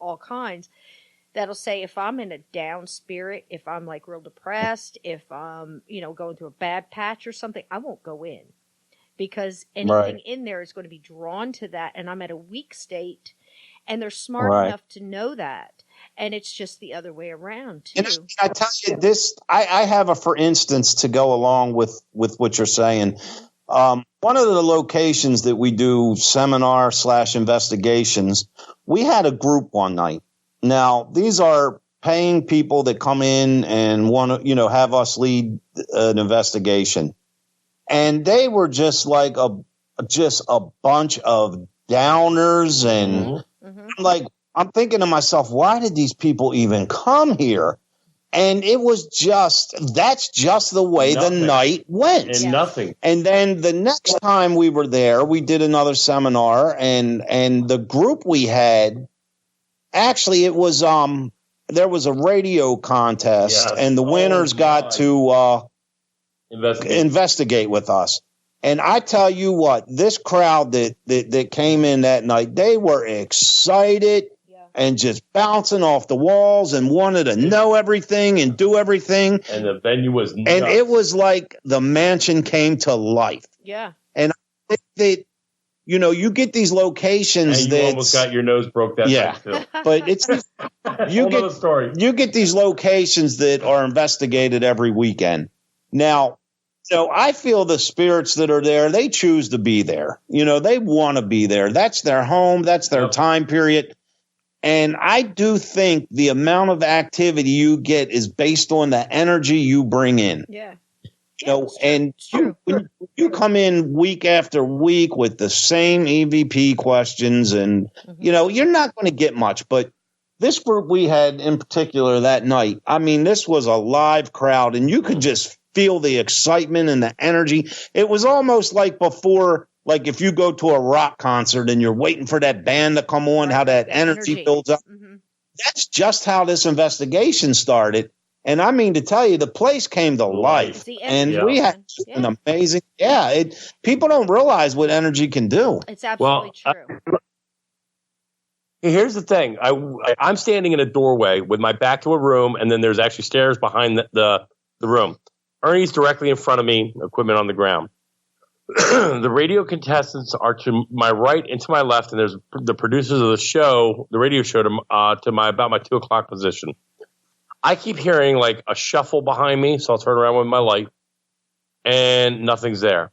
all kinds that'll say if I'm in a down spirit, if I'm like real depressed, if I'm, going through a bad patch or something, I won't go in because anything in there is going to be drawn to that. And I'm at a weak state and they're smart enough to know that. And it's just the other way around too. And I tell you this, I have for instance, to go along with what you're saying. One of the locations that we do seminar/investigations, we had a group one night. Now, these are paying people that come in and want to, have us lead an investigation. And they were just like a bunch of downers. And I'm thinking to myself, why did these people even come here? And it was that's just the way the night went. And nothing. And then the next time we were there, we did another seminar and the group we had, actually, it was there was a radio contest, and the winners got to investigate with us. And I tell you what, this crowd that came in that night, they were excited and just bouncing off the walls and wanted to know everything and do everything. And the venue was nuts. And it was like the mansion came to life. Yeah. And I think that you get these locations and you almost got your nose broke that night too. But it's you get these locations that are investigated every weekend. Now, I feel the spirits that are there, they choose to be there. They want to be there. That's their home. That's their time period. And I do think the amount of activity you get is based on the energy you bring in. Yeah. When you come in week after week with the same EVP questions and, you're not going to get much. But this group we had in particular that night, I mean, this was a live crowd and you could just feel the excitement and the energy. It was almost like before, like if you go to a rock concert and you're waiting for that band to come on, how that energy builds up. Mm-hmm. That's just how this investigation started. And I mean to tell you, the place came to life, and we had an amazing. People don't realize what energy can do. It's absolutely true. Here's the thing: I'm standing in a doorway with my back to a room, and then there's actually stairs behind the room. Ernie's directly in front of me, equipment on the ground. The radio contestants are to my right and to my left, and there's the producers of the show, the radio show, to about my 2:00 position. I keep hearing like a shuffle behind me, so I'll turn around with my light, and nothing's there.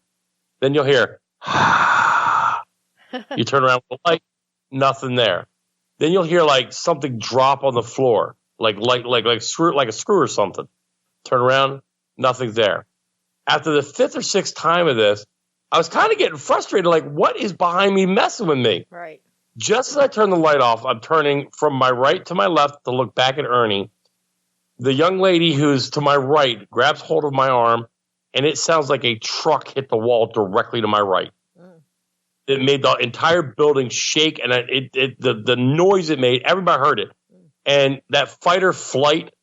Then you'll hear, you turn around with the light, nothing there. Then you'll hear like something drop on the floor, like a screw or something. Turn around, nothing's there. After the fifth or sixth time of this, I was kind of getting frustrated. Like, what is behind me messing with me? Right. Just as I turn the light off, I'm turning from my right to my left to look back at Ernie. The young lady who's to my right grabs hold of my arm, and it sounds like a truck hit the wall directly to my right. It made the entire building shake, and the noise it made, everybody heard it. And that fight or flight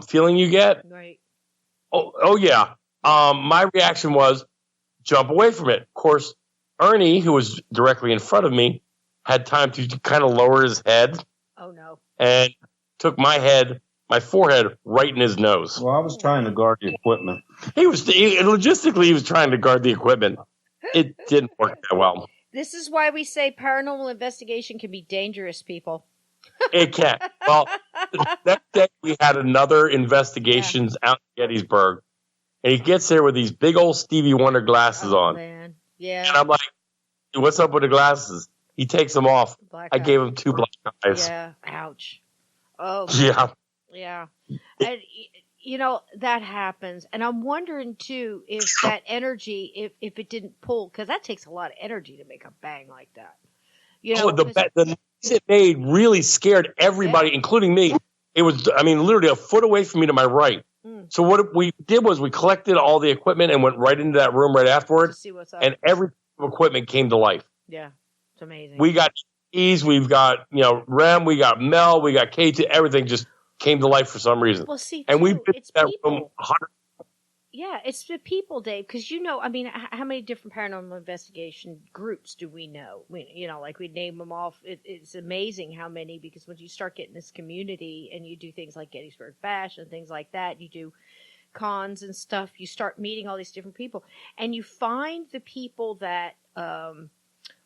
feeling you get, Right. oh yeah. My reaction was jump away from it. Of course, Ernie, who was directly in front of me, had time to kind of lower his head. Oh no. And took my forehead right in his nose. Well, I was trying to guard the equipment. Logistically, he was trying to guard the equipment. It didn't work that well. This is why we say paranormal investigation can be dangerous, people. It can. Well, that day we had another investigations out in Gettysburg, and he gets there with these big old Stevie Wonder glasses on. Man. Yeah. And I'm like, what's up with the glasses? He takes them off. I gave him 2 black eyes. Yeah. Ouch. Oh. Yeah. Yeah. And, that happens. And I'm wondering, too, if that energy, if it didn't pull, because that takes a lot of energy to make a bang like that. The noise it made really scared everybody, including me. It was, literally a foot away from me to my right. So what we did was we collected all the equipment and went right into that room right afterwards. To see what's up. And every equipment came to life. Yeah. It's amazing. We got E's, we've got, Rem, we got Mel, we got K2, everything just came to life for some reason. Well, see, and we've been it's in that people. room 100. Yeah, it's the people, Dave, because how many different paranormal investigation groups do we know? We name them off. It's amazing how many, because when you start getting this community and you do things like Gettysburg Bash and things like that, you do cons and stuff, you start meeting all these different people, and you find the people that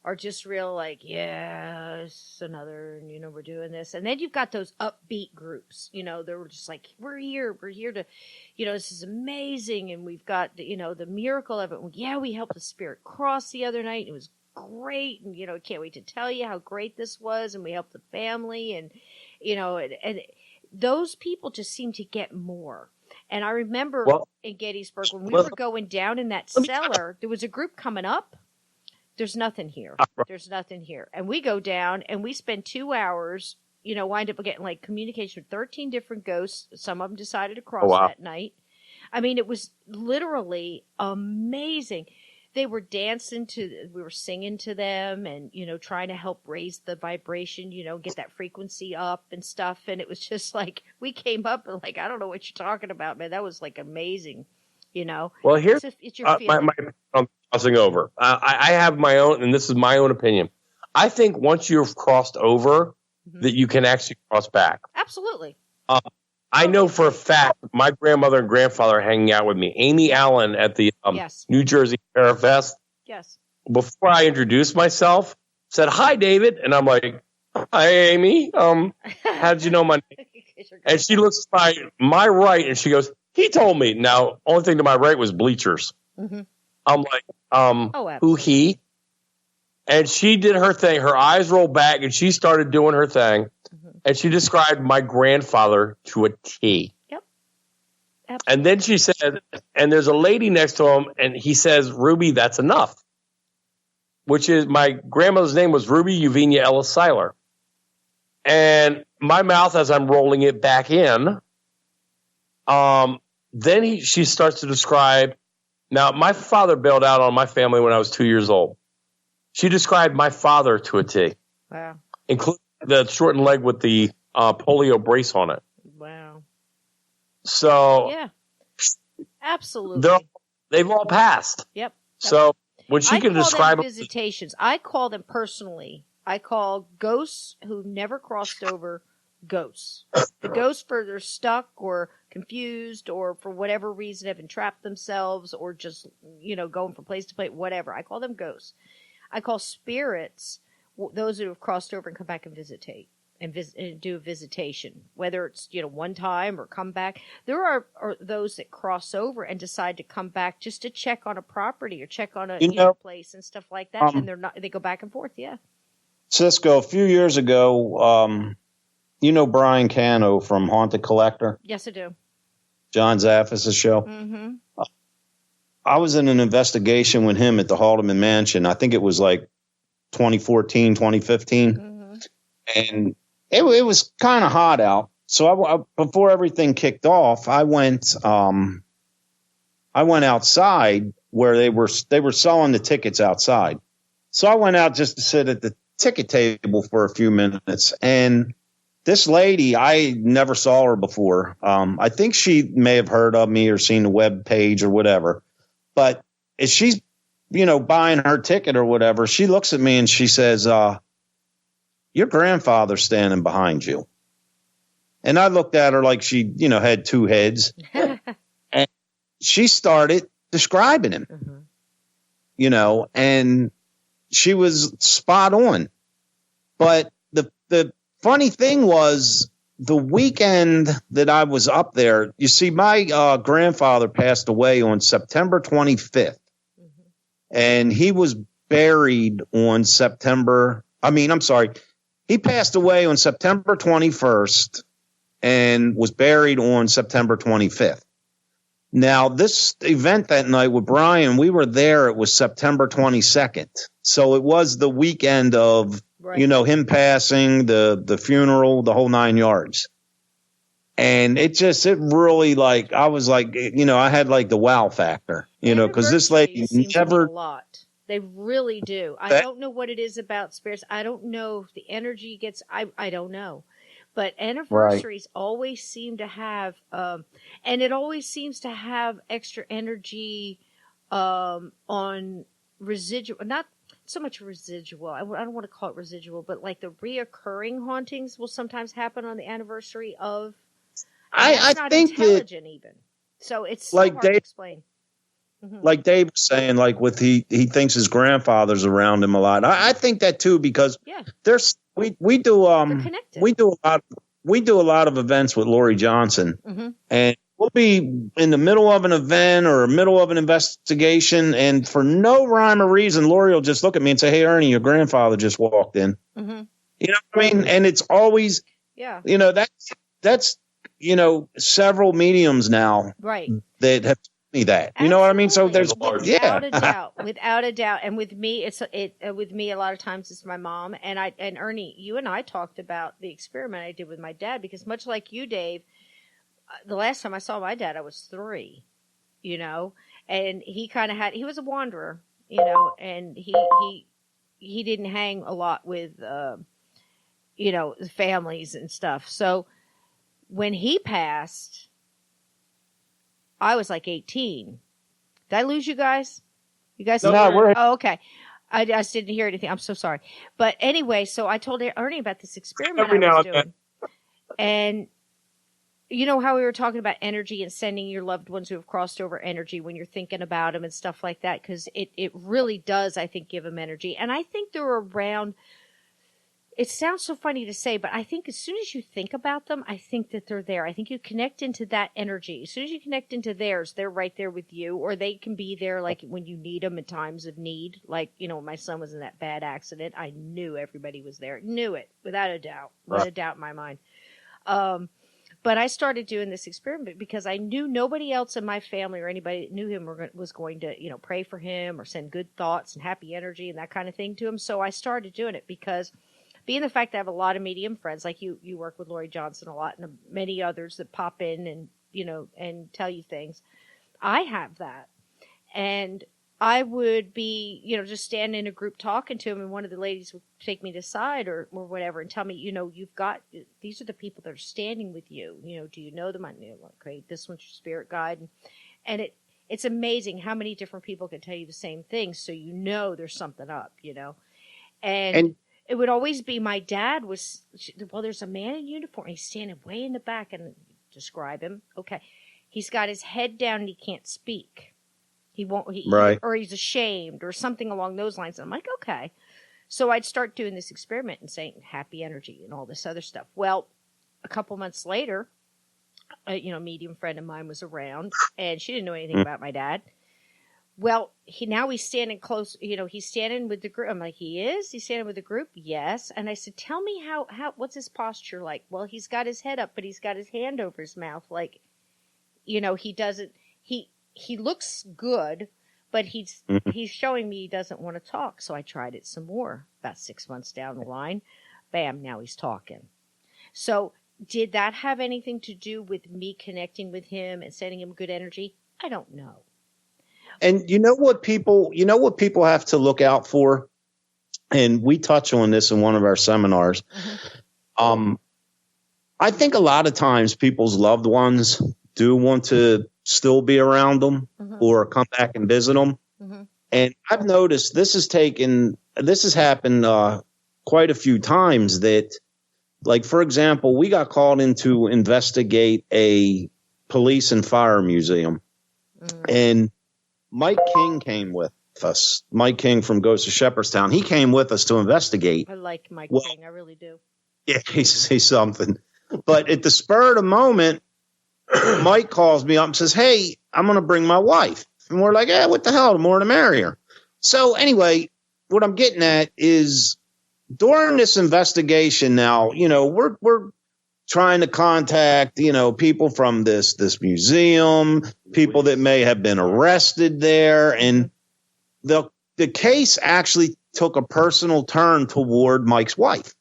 are just real like, yeah, it's another, we're doing this. And then you've got those upbeat groups, they're just like, we're here to, this is amazing. And we've got, the miracle of it. Yeah, we helped the spirit cross the other night. It was great. And, can't wait to tell you how great this was. And we helped the family. And, and those people just seem to get more. And I remember in Gettysburg, when we were going down in that cellar, there was a group coming up. There's nothing here. There's nothing here. And we go down and we spend 2 hours, wind up getting like communication with 13 different ghosts. Some of them decided to cross that night. It was literally amazing. They were dancing we were singing to them and, trying to help raise the vibration, get that frequency up and stuff. And it was just like, we came up and like, I don't know what you're talking about, man. That was like amazing, Well, here's it's your feeling. Crossing over. I have my own, and this is my own opinion. I think once you've crossed over, that you can actually cross back. Absolutely. I know for a fact my grandmother and grandfather are hanging out with me. Amy Allen at the New Jersey Parafest. Yes. Before I introduced myself, said, "Hi, David," and I'm like, "Hi, Amy. How did you know my name?" And she looks to my right, and she goes, "He told me." Now, only thing to my right was bleachers. Mm-hmm. I'm like, who he? And she did her thing. Her eyes rolled back, and she started doing her thing. Mm-hmm. And she described my grandfather to a T. Yep. Absolutely. And then she said, and there's a lady next to him, and he says, "Ruby, that's enough." Which is, my grandmother's name was Ruby Uvinia Ellis Seiler. And my mouth, as I'm rolling it back in, then she starts to describe. Now, my father bailed out on my family when I was 2 years old. She described my father to a T. Wow. Including the shortened leg with the polio brace on it. Wow. So. Yeah. Absolutely. They've all passed. Yep. So when she can describe visitations, I call them personally. I call ghosts who never crossed over ghosts. The ghosts further stuck or confused or for whatever reason have entrapped themselves or just, going from place to place, whatever. I call them ghosts. I call spirits those who have crossed over and come back and visitate and do a visitation, whether it's, one time or come back. There are those that cross over and decide to come back just to check on a property or check on a place and stuff like that. And they go back and forth. Yeah. Cisco, a few years ago, you know Brian Cano from Haunted Collector, Yes, I do. John Zaffis' show. Mm-hmm. I was in an investigation with him at the Haldeman Mansion. I think it was like 2014, 2015. Mm-hmm. And it was kind of hot out. So before everything kicked off, I went outside where they were selling the tickets outside. So I went out just to sit at the ticket table for a few minutes. And this lady, I never saw her before. I think she may have heard of me or seen the web page or whatever. But as she's, buying her ticket or whatever, she looks at me and she says, your grandfather's standing behind you. And I looked at her like she, had two heads. And she started describing him, and she was spot on. But the funny thing was, the weekend that I was up there, you see, my grandfather passed away on September 25th. And he was buried on he passed away on September 21st and was buried on September 25th. Now, this event that night with Brian, we were there. It was September 22nd. So it was the weekend of, him passing, the funeral, the whole 9 yards. And it really, like, I was like, I had like the wow factor, because this lady never. A lot. They really do. I don't know what it is about spirits. I don't know if the energy gets, I don't know. But anniversaries always seem to have, and it always seems to have extra energy on residual, not so much residual. I don't want to call it residual, but like the reoccurring hauntings will sometimes happen on the anniversary of. I not think intelligent even. So it's so like hard to explain. Like Dave was saying, like he thinks his grandfather's around him a lot. I think that too, because we do a lot of events with Lori Johnson, and we'll be in the middle of an event or middle of an investigation, and for no rhyme or reason, Lori will just look at me and say, "Hey, Ernie, your grandfather just walked in." You know what I mean? And it's always that's several mediums now that have me that. You know what I mean? So there's without a doubt. And with me, with me a lot of times it's my mom and Ernie. You and I talked about the experiment I did with my dad, because much like you, Dave, the last time I saw my dad, I was 3. And he was a wanderer, and he didn't hang a lot with families and stuff. So when he passed, I was like 18. Did I lose you guys? You guys? No, we're. Oh, okay. I just didn't hear anything. I'm so sorry. But anyway, so I told Ernie about this experiment I was doing. And you know how we were talking about energy and sending your loved ones who have crossed over energy when you're thinking about them and stuff like that, because it really does, I think, give them energy. And I think they're around. It sounds so funny to say, but I think as soon as you think about them, I think that they're there. I think you connect into that energy. As soon as you connect into theirs, they're right there with you, or they can be there like when you need them in times of need. Like, my son was in that bad accident. I knew everybody was there. Knew it, without a doubt. Without a doubt in my mind. But I started doing this experiment because I knew nobody else in my family or anybody that knew him was going to, pray for him or send good thoughts and happy energy and that kind of thing to him. So I started doing it because being the fact that I have a lot of medium friends, like you work with Lori Johnson a lot and many others that pop in and, and tell you things. I have that. And I would be, just standing in a group talking to him, and one of the ladies would take me to the side or whatever and tell me, these are the people that are standing with you. Do you know them? I knew, okay, this one's your spirit guide. And it's amazing how many different people can tell you the same thing. So, there's something up, And it would always be my dad there's a man in uniform. He's standing way in the back, and describe him. Okay. He's got his head down and he can't speak. He won't, or he's ashamed or something along those lines. And I'm like, okay. So I'd start doing this experiment and saying happy energy and all this other stuff. Well, a couple months later, a medium friend of mine was around, and she didn't know anything about my dad. Well, he's standing close. He's standing with the group. I'm like, he is. He's standing with the group. Yes. And I said, tell me how. What's his posture like? Well, he's got his head up, but he's got his hand over his mouth, like, he doesn't. He looks good, but he's showing me he doesn't want to talk. So I tried it some more. About 6 months down the line, bam! Now he's talking. So did that have anything to do with me connecting with him and sending him good energy? I don't know. And you know what people have to look out for? And we touch on this in one of our seminars. Mm-hmm. I think a lot of times people's loved ones do want to still be around them mm-hmm. or come back and visit them. Mm-hmm. And I've noticed this has happened quite a few times that, like, for example, we got called in to investigate a police and fire museum. Mm-hmm. And Mike King came with us. Mike King from Ghost of Shepherdstown. He came with us to investigate. I like Mike King. I really do. Yeah, he's something. But at the spur of the moment, Mike calls me up and says, hey, I'm going to bring my wife. And we're like, what the hell? The more the merrier. So anyway, what I'm getting at is during this investigation now, we're trying to contact, people from this museum, people that may have been arrested there. And the case actually took a personal turn toward Mike's wife.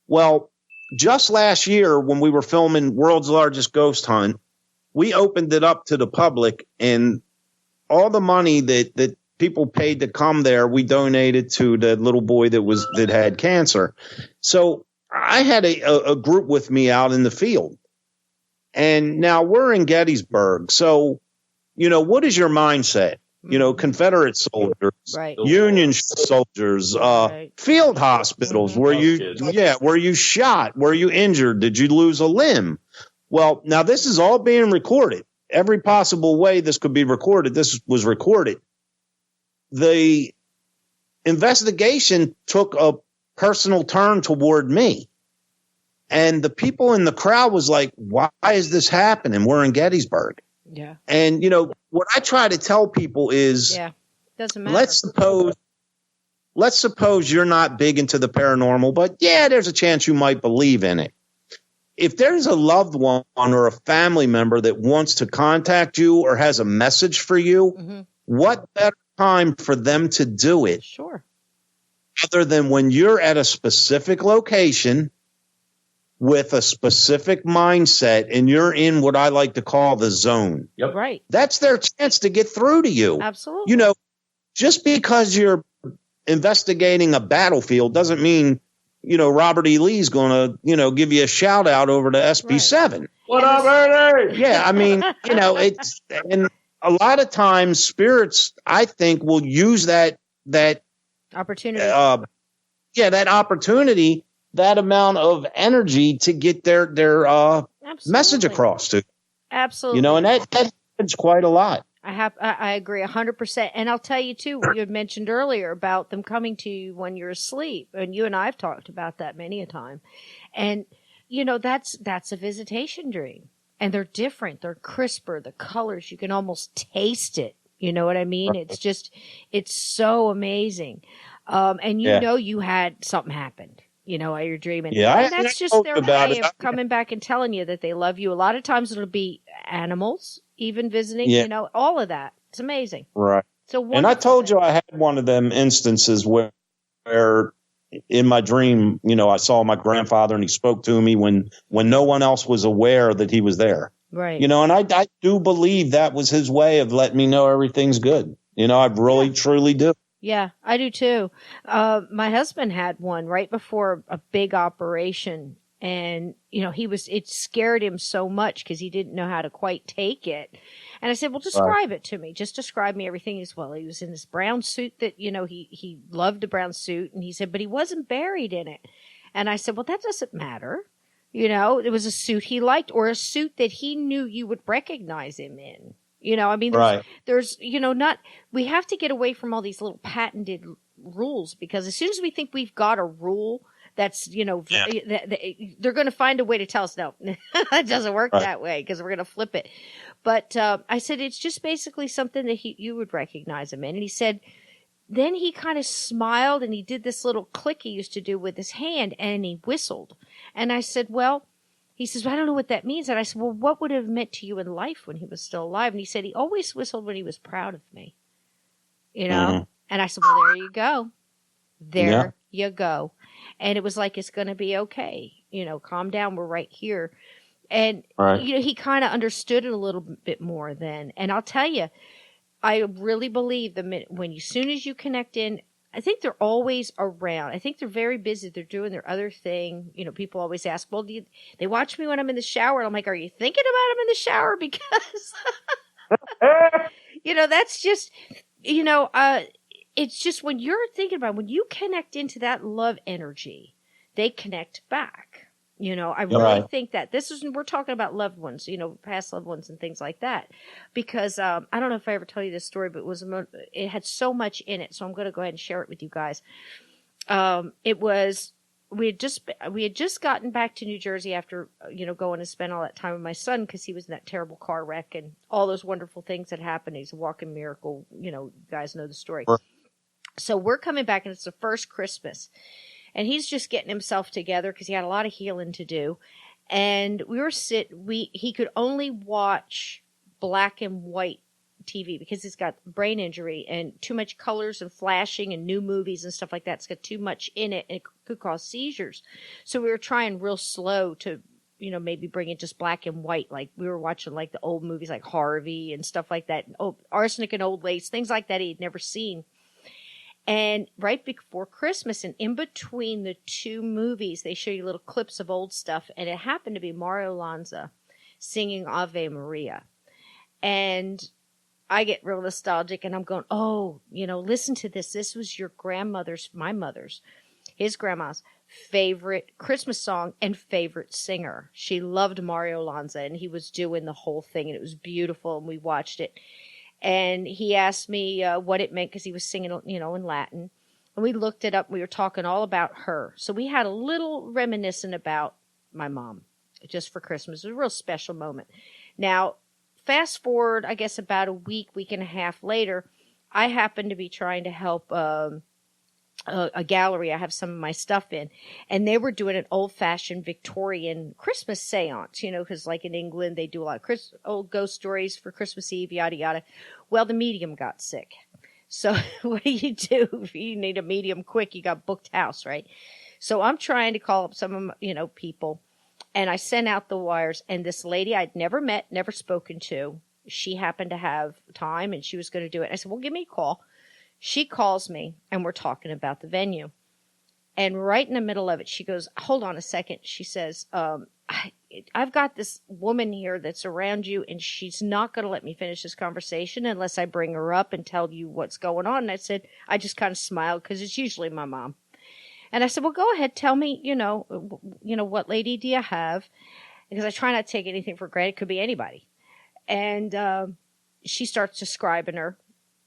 Well, just last year when we were filming World's Largest Ghost Hunt, we opened it up to the public, and all the money that people paid to come there, we donated to the little boy that had cancer. So I had a group with me out in the field, and now we're in Gettysburg. So, what is your mindset? Confederate soldiers, right. Union soldiers, right. Field hospitals. Mm-hmm. Were you shot? Were you injured? Did you lose a limb? Well, now this is all being recorded. Every possible way this could be recorded, this was recorded. The investigation took a personal turn toward me. And the people in the crowd was like, why is this happening? We're in Gettysburg. Yeah. And, what I try to tell people is, doesn't matter. Let's suppose you're not big into the paranormal, but there's a chance you might believe in it. If there's a loved one or a family member that wants to contact you or has a message for you, mm-hmm. what better time for them to do it? Sure. Other than when you're at a specific location with a specific mindset and you're in what I like to call the zone. Yep. Right. That's their chance to get through to you. Absolutely. Just because you're investigating a battlefield doesn't mean, Robert E. Lee's going to, give you a shout out over to SB7. Right. What up, Ernie? Yeah. I mean, it's, and a lot of times spirits, I think, will use that opportunity. That opportunity, that amount of energy to get their message across to. Absolutely. And that happens quite a lot. I agree 100%. And I'll tell you too, you had mentioned earlier about them coming to you when you're asleep. And you and I have talked about that many a time. And, that's a visitation dream. And they're different. They're crisper. The colors, you can almost taste it. You know what I mean? It's so amazing. And you had something happened. While you're dreaming. Yeah, and that's just their way of coming back and telling you that they love you. A lot of times it'll be animals, even visiting, all of that. It's amazing. Right. And I told you I had one of them instances where in my dream, I saw my grandfather and he spoke to me when no one else was aware that he was there. Right. And I do believe that was his way of letting me know everyth's good. I really, truly do. Yeah, I do too. My husband had one right before a big operation, and it scared him so much because he didn't know how to quite take it. And I said, well, describe it to me. Just describe me everything as well. He was in this brown suit that, he loved a brown suit, and he said, but he wasn't buried in it. And I said, well, that doesn't matter. It was a suit he liked, or a suit that he knew you would recognize him in. There's we have to get away from all these little patented rules, because as soon as we think we've got a rule That's, Yeah. they're going to find a way to tell us, no, it doesn't work that way because we're going to flip it. But I said, it's just basically something that you would recognize him in. And he said, then he kind of smiled and he did this little click he used to do with his hand and he whistled. And I said, well, he says, I don't know what that means. And I said, well, what would it have meant to you in life when he was still alive? And he said, he always whistled when he was proud of me, Mhm. And I said, well, there you go. There you go. And it was like, it's going to be okay. Calm down. We're right here. And, he kind of understood it a little bit more then. And I'll tell you, I really believe as soon as you connect in, I think they're always around. I think they're very busy. They're doing their other thing. People always ask, well, they watch me when I'm in the shower? And I'm like, are you thinking about them in the shower? Because, that's just, it's just when you're thinking about, when you connect into that love energy, they connect back. I really think that we're talking about loved ones, past loved ones and things like that, because I don't know if I ever tell you this story, but it had so much in it. So I'm going to go ahead and share it with you guys. We had just gotten back to New Jersey after, going to spend all that time with my son because he was in that terrible car wreck and all those wonderful things that happened. He's a walking miracle. You guys know the story. Right. So we're coming back and it's the first Christmas. And he's just getting himself together because he had a lot of healing to do. And he could only watch black and white TV because he's got brain injury and too much colors and flashing and new movies and stuff like that. It's got too much in it and it could cause seizures. So we were trying real slow to, maybe bring it just black and white. Like we were watching like the old movies like Harvey and stuff like that. Oh, Arsenic and Old Lace, things like that he'd never seen. And right before Christmas and in between the two movies, they show you little clips of old stuff. And it happened to be Mario Lanza singing Ave Maria. And I get real nostalgic and I'm going, oh, listen to this. This was your his grandma's favorite Christmas song and favorite singer. She loved Mario Lanza and he was doing the whole thing and it was beautiful and we watched it. And he asked me what it meant because he was singing, in Latin. And we looked it up. We were talking all about her. So we had a little reminiscent about my mom just for Christmas. It was a real special moment. Now, fast forward, I guess about a week and a half later, I happened to be trying to help a gallery I have some of my stuff in. And they were doing an old-fashioned Victorian Christmas seance, because like in England, they do a lot of old ghost stories for Christmas Eve, yada, yada. Well, the medium got sick. So what do? If you need a medium quick, you got booked house, right? So I'm trying to call up some of, people. And I sent out the wires. And this lady I'd never met, never spoken to, she happened to have time and she was going to do it. I said, well, give me a call. She calls me and we're talking about the venue. And right in the middle of it, she goes, hold on a second. She says, I've got this woman here that's around you and she's not going to let me finish this conversation unless I bring her up and tell you what's going on. And I said, I just kind of smiled because it's usually my mom. And I said, well, go ahead. Tell me, what lady do you have? Because I try not to take anything for granted. It could be anybody. And she starts describing her.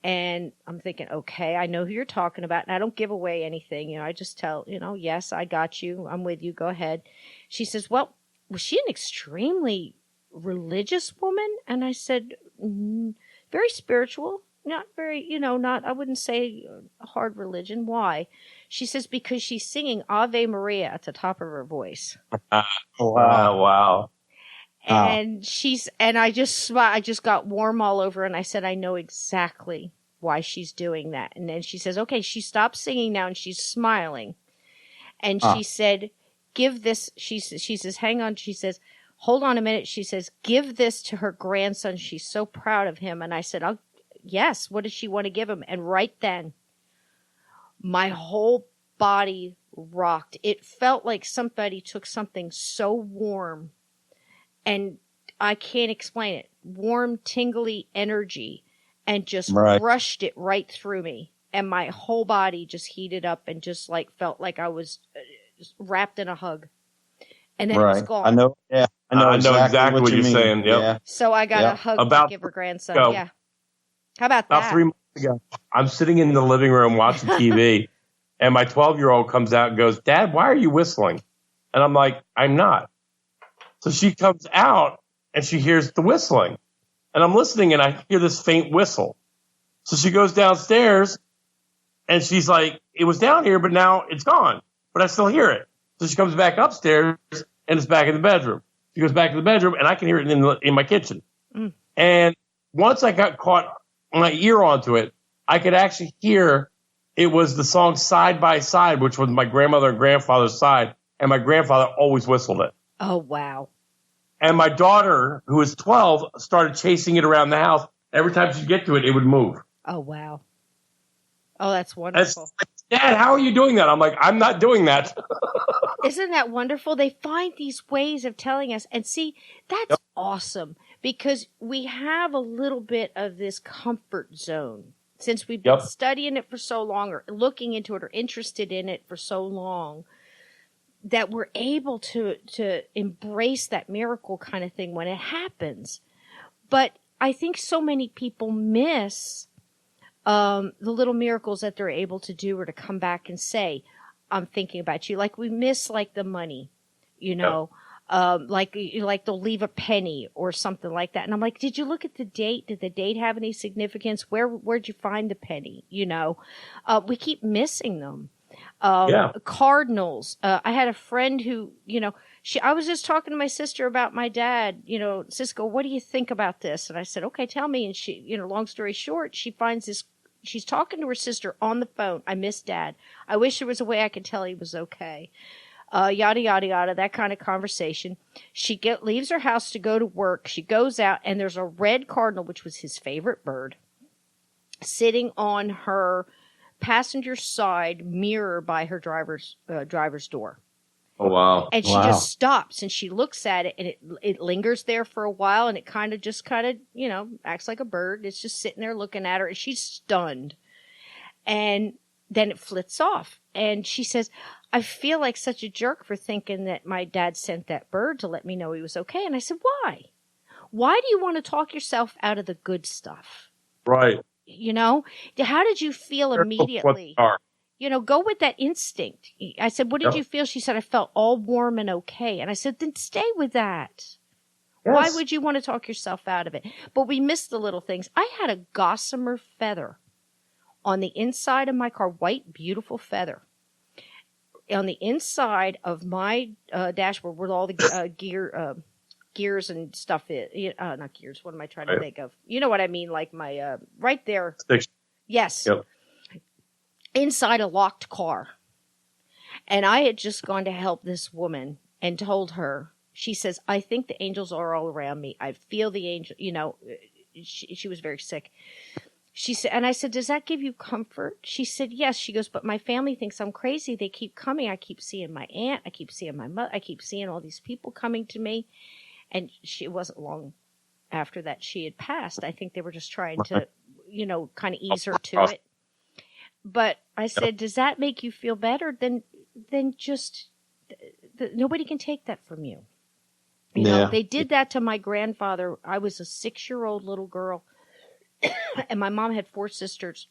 And I'm thinking, okay, I know who you're talking about. And I don't give away anything. I just tell, yes, I got you. I'm with you. Go ahead. She says, well, was she an extremely religious woman? And I said, very spiritual. Not very, I wouldn't say hard religion. Why? She says, because she's singing Ave Maria at the top of her voice. Wow. And I just got warm all over and I said, I know exactly why she's doing that. And then she says, okay, she stopped singing now and she's smiling. And she said, give this, she says, hang on. She says, hold on a minute. She says, give this to her grandson. She's so proud of him. And I said, yes, what does she want to give him? And right then, my whole body rocked. It felt like somebody took something so warm and I can't explain it. Warm, tingly energy and just rushed it right through me. And my whole body just heated up and just felt like I was wrapped in a hug. And then it was gone. I know. Yeah. I know exactly what you're saying. Yep. Yeah. So I got a hug to give her grandson. Yeah. How about that? About 3 months ago, I'm sitting in the living room watching TV And my 12-year-old comes out and goes, "Dad, why are you whistling?" And I'm like, "I'm not." So she comes out and she hears the whistling. And I'm listening and I hear this faint whistle. So she goes downstairs and she's like, "It was down here, but now it's gone. But I still hear it." So she comes back upstairs and it's back in the bedroom. She goes back to the bedroom and I can hear it in my kitchen. Mm. And once I got caught my ear onto it, I could actually hear it was the song Side by Side, which was my grandmother and grandfather's side. And my grandfather always whistled it. Oh, wow. And my daughter, who was 12, started chasing it around the house. Every time she'd get to it, it would move. Oh, wow. Oh, that's wonderful. Dad, how are you doing that? I'm like, I'm not doing that. Isn't that wonderful? They find these ways of telling us. And see, that's awesome because we have a little bit of this comfort zone since we've been studying it for so long or looking into it or interested in it for so long that we're able to embrace that miracle kind of thing when it happens. But I think so many people miss the little miracles that they're able to do or to come back and say, "I'm thinking about you." Like we miss like the money, like they'll leave a penny or something like that. And I'm like, did you look at the date? Did the date have any significance? Where'd you find the penny? We keep missing them. Cardinals. I had a friend who, I was just talking to my sister about my dad, Cisco, what do you think about this? And I said, okay, tell me. And she, long story short, she finds this, she's talking to her sister on the phone. "I miss Dad. I wish there was a way I could tell he was okay." Yada, yada, yada, that kind of conversation. She leaves her house to go to work. She goes out and there's a red cardinal, which was his favorite bird, sitting on her passenger side mirror by her driver's door. Oh, wow. And she just stops and she looks at it and it lingers there for a while and it kind of acts like a bird. It's just sitting there looking at her and she's stunned. And then it flits off. And she says, "I feel like such a jerk for thinking that my dad sent that bird to let me know he was okay." And I said, "Why? Why do you want to talk yourself out of the good stuff?" Right. How did you feel immediately? Go with that instinct. I said, "What did you feel?" She said, "I felt all warm and okay." And I said, "Then stay with that." Yes. Why would you want to talk yourself out of it? But we missed the little things. I had a gossamer feather on the inside of my car, white, beautiful feather. On the inside of my dashboard where all the gears and stuff is. Not gears. What am I trying to think of? You know what I mean? Like my, right there. Yes. Yep. Inside a locked car. And I had just gone to help this woman and told her, she says, "I think the angels are all around me. I feel the angel," she was very sick. She said, and I said, "Does that give you comfort?" She said, "Yes." She goes, "But my family thinks I'm crazy. They keep coming. I keep seeing my aunt. I keep seeing my mother. I keep seeing all these people coming to me." And it wasn't long after that she had passed. I think they were just trying to, kind of ease her to it. But I said, "Does that make you feel better? Then just nobody can take that from you." They did that to my grandfather. I was a 6-year-old little girl, and my mom had 4 sisters.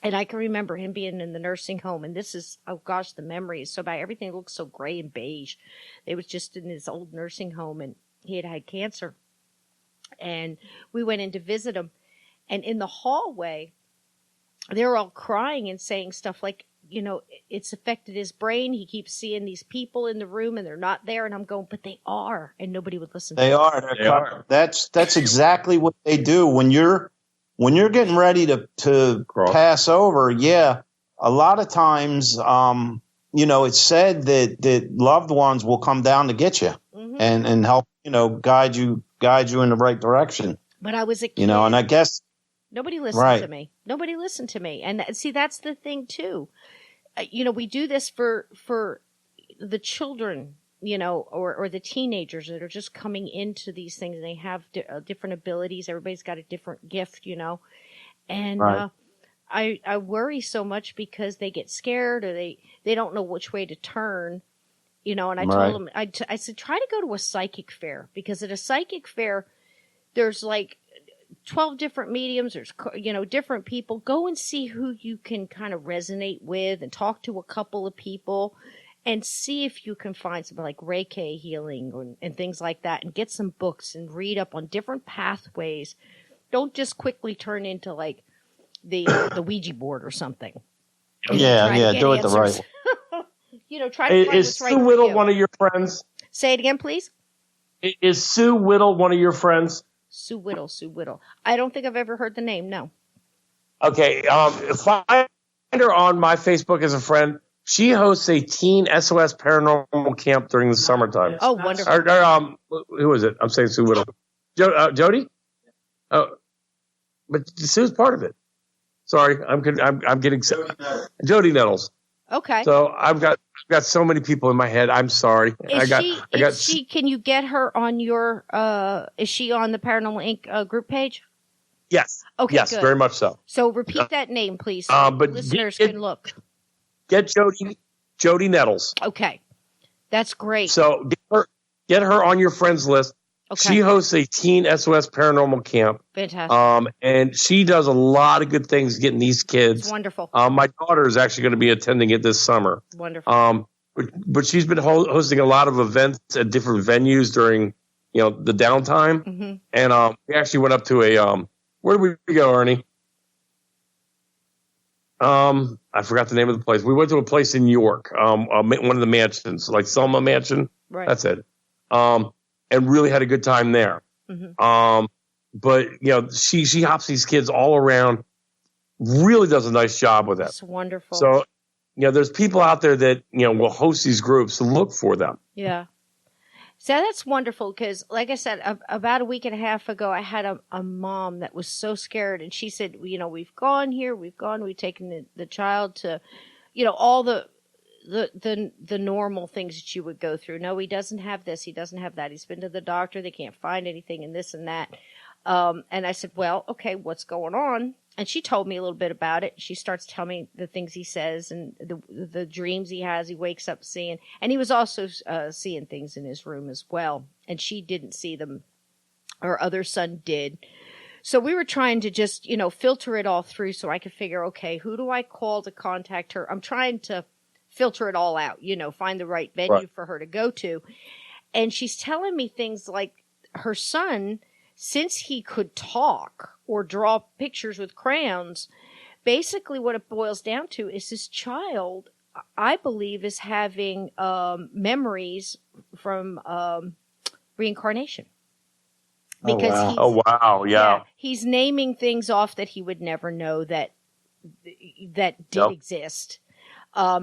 And I can remember him being in the nursing home. And this is, oh gosh, the memory is so bad. Everything looks so gray and beige. They was just in this old nursing home and he had cancer. And we went in to visit him. And in the hallway, they were all crying and saying stuff like, it's affected his brain. He keeps seeing these people in the room and they're not there. And I'm going, but they are. And nobody would listen to them. They are. That's exactly what they do. When you're getting ready to pass over, a lot of times, it's said that loved ones will come down to get you and help, guide you in the right direction. But I was a kid. And I guess nobody listened to me. Nobody listened to me. And see, that's the thing too. We do this for the children, or the teenagers that are just coming into these things and they have different abilities. Everybody's got a different gift, And I worry so much because they get scared or they don't know which way to turn, and I told them, I said, try to go to a psychic fair because at a psychic fair, there's like 12 different mediums. There's, different people. Go and see who you can kind of resonate with and talk to a couple of people and see if you can find something like Reiki healing and things like that, and get some books and read up on different pathways. Don't just quickly turn into like the Ouija board or something. Yeah, do it the right way. Try to find Is what's right Sue for Whittle you. one of your friends? Say it again, please. Is Sue Whittle one of your friends? Sue Whittle. I don't think I've ever heard the name. No. Okay. Find her on my Facebook as a friend. She hosts a teen SOS paranormal camp during the summertime. Oh, wonderful. Who is it? I'm saying Sue Whittle. Jody? Oh, but Sue's part of it. Sorry, I'm getting Jody Nettles. Okay. So I've got so many people in my head. I'm sorry. Is she? Can you get her on your? Is she on the Paranormal Inc. Group page? Yes. Okay. Yes, good. very much so. So repeat that name, please. So but listeners can look. Get Jody Nettles. Okay, that's great. So get her on your friends list. Okay. She hosts a teen SOS paranormal camp. Fantastic. And she does a lot of good things getting these kids. It's wonderful. My daughter is actually going to be attending it this summer. Wonderful. But she's been hosting a lot of events at different venues during, the downtime. Mm-hmm. And we actually went up to a where did we go, Ernie? I forgot the name of the place. We went to a place in York, one of the mansions, like Selma Mansion. Right. That's it. And really had a good time there. Mm-hmm. But she hops these kids all around. Really does a nice job with it. That's wonderful. So, there's people out there that will host these groups. So look for them. Yeah. So that's wonderful because, like I said, about a week and a half ago, I had a mom that was so scared, and she said, we've gone here, we've taken the child to, all the normal things that you would go through. No, he doesn't have this, he doesn't have that. He's been to the doctor, they can't find anything, and this and that. And I said, well, okay, what's going on? And she told me a little bit about it. She starts telling me the things he says and the dreams he has. He wakes up seeing, and he was also seeing things in his room as well. And she didn't see them. Her other son did. So we were trying to just, filter it all through so I could figure, okay, who do I call to contact her? I'm trying to filter it all out, find the right venue for her to go to. And she's telling me things like her son, since he could talk or draw pictures with crayons, basically what it boils down to is this child, I believe, is having memories from reincarnation. Because he's naming things off that he would never know that did exist.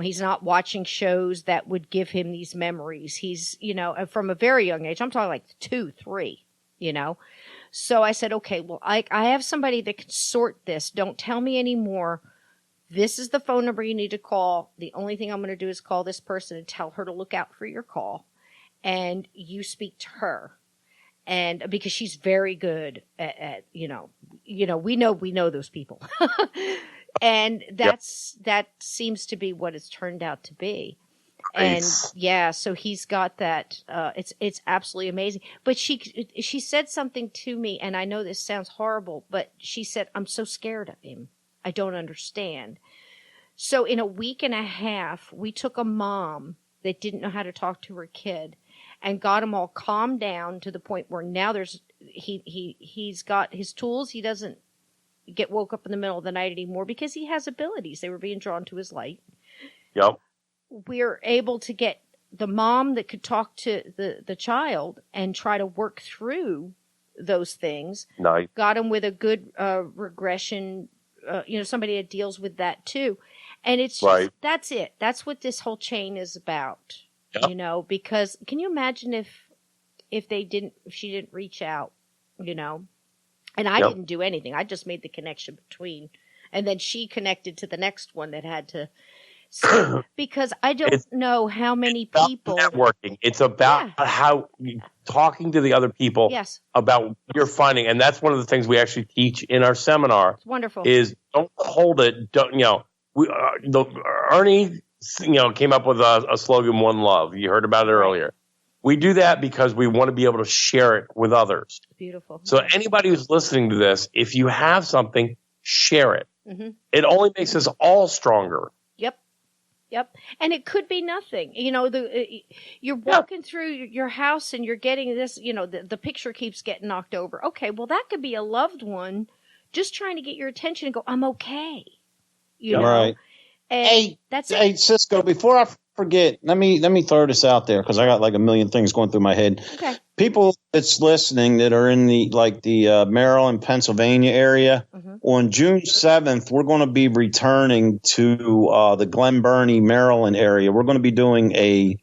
He's not watching shows that would give him these memories. He's, from a very young age, I'm talking like 2, 3, So I said, okay, well, I have somebody that can sort this. Don't tell me anymore. This is the phone number you need to call. The only thing I'm going to do is call this person and tell her to look out for your call. And you speak to her. And because she's very good at we know those people. And that seems to be what it's turned out to be. Nice. And so he's got that. It's absolutely amazing. But she said something to me, and I know this sounds horrible, but she said, "I'm so scared of him. I don't understand." So in a week and a half, we took a mom that didn't know how to talk to her kid, and got them all calmed down to the point where now he's got his tools. He doesn't get woke up in the middle of the night anymore because he has abilities. They were being drawn to his light. Yep. We're able to get the mom that could talk to the child and try to work through those things. Nice. Got him with a good regression, somebody that deals with that too. And it's just, that's it. That's what this whole chain is about. Yep. Because can you imagine if she didn't reach out, and I didn't do anything. I just made the connection between, and then she connected to the next one that had to. Because I don't know how many people networking. It's about how talking to the other people about what you're finding, and that's one of the things we actually teach in our seminar. It's wonderful. Is don't hold it. Don't Ernie came up with a slogan, "One Love." You heard about it earlier. We do that because we want to be able to share it with others. Beautiful. So anybody who's listening to this, if you have something, share it. Mm-hmm. It only makes us all stronger. Yep. And it could be nothing. You're walking through your house and you're getting this, the picture keeps getting knocked over. Okay, well, that could be a loved one just trying to get your attention and go, I'm okay. You know? Right. And that's it. Hey, Cisco, before I forget, let me throw this out there because I got like a million things going through my head. Okay. People that's listening that are in the Maryland, Pennsylvania area, on June 7th, we're going to be returning to the Glen Burnie, Maryland area. We're going to be doing a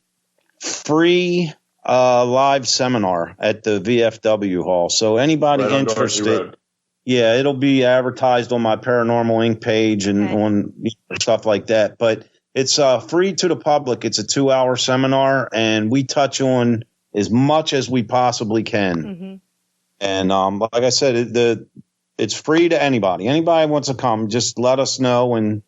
free live seminar at the VFW hall. So anybody interested, yeah, it'll be advertised on my Paranormal Inc. page and on stuff like that. But it's free to the public. It's a 2-hour seminar, and we touch on as much as we possibly can. Mm-hmm. And like I said, it's free to anybody. Anybody wants to come, just let us know, and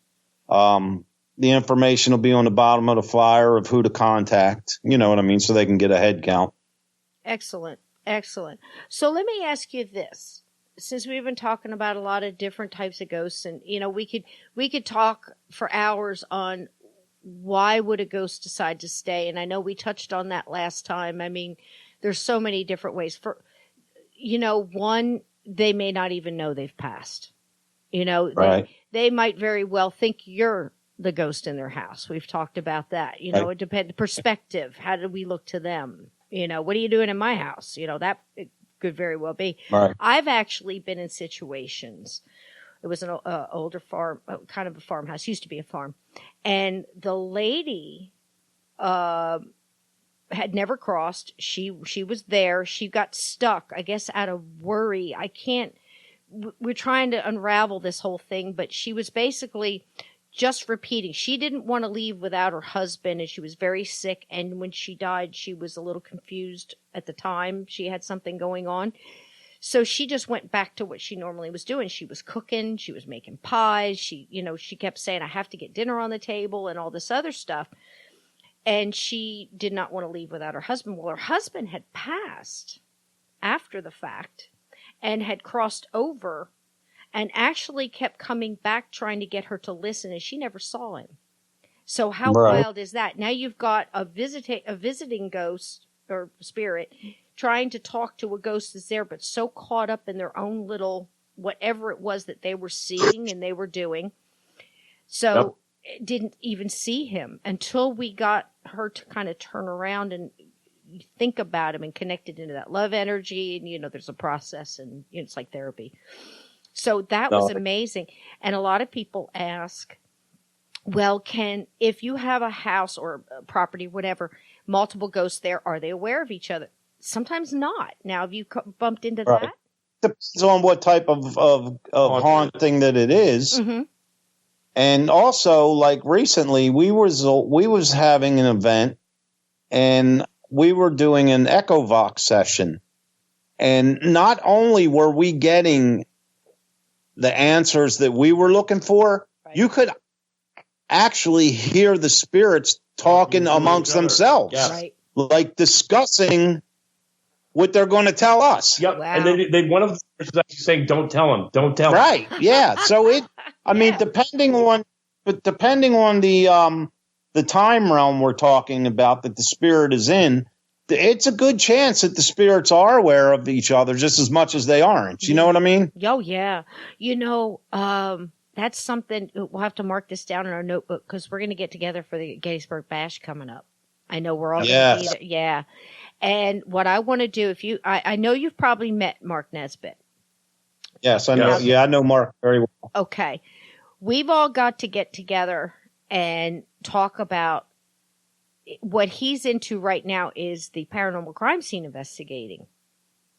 the information will be on the bottom of the flyer of who to contact. You know what I mean? So they can get a head count. Excellent. So let me ask you this. Since we've been talking about a lot of different types of ghosts, and we could talk for hours on why would a ghost decide to stay, and I know we touched on that last time. I mean, there's so many different ways. For one, they may not even know they've passed. Right. They might very well think you're the ghost in their house. We've talked about that. It depends. Perspective. How do we look to them? What are you doing in my house? That it could very well be. Right. I've actually been in situations. It was an older farm, kind of a farmhouse. Used to be a farm, and the lady had never crossed. She was there. She got stuck, I guess, out of worry. We're trying to unravel this whole thing, but she was basically just repeating. She didn't want to leave without her husband, and she was very sick. And when she died, she was a little confused at the time. She had something going on. So she just went back to what she normally was doing. She was cooking. She was making pies. She kept saying, I have to get dinner on the table and all this other stuff. And she did not want to leave without her husband. Well, her husband had passed after the fact and had crossed over and actually kept coming back trying to get her to listen, and she never saw him. So how wild is that? Now you've got a visiting ghost or spirit trying to talk to a ghost that's there, but so caught up in their own little whatever it was that they were seeing and they were doing. So didn't even see him until we got her to kind of turn around and think about him and connect it into that love energy. And, there's a process, and it's like therapy. So that was amazing. And a lot of people ask, well, if you have a house or a property, whatever, multiple ghosts there, are they aware of each other? Sometimes not. Now, have you bumped into that? Depends on what type of haunting that it is. Mm-hmm. And also, like recently, we was having an event, and we were doing an Echovox session. And not only were we getting the answers that we were looking for, you could actually hear the spirits talking amongst themselves, like discussing what they're going to tell us. Yep. Wow. And one of the spirits is actually saying, "Don't tell him. Don't tell him." Right. Yeah. So I mean, depending on the time realm we're talking about that the spirit is in, it's a good chance that the spirits are aware of each other just as much as they aren't. You know what I mean? Oh, yeah. That's something we'll have to mark this down in our notebook because we're going to get together for the Gettysburg Bash coming up. I know we're all going to be there. Yeah. And what I want to do, I know you've probably met Mark Nesbitt. Yes, I know. Yeah, I know Mark very well. Okay. We've all got to get together and talk about what he's into right now is the paranormal crime scene investigating.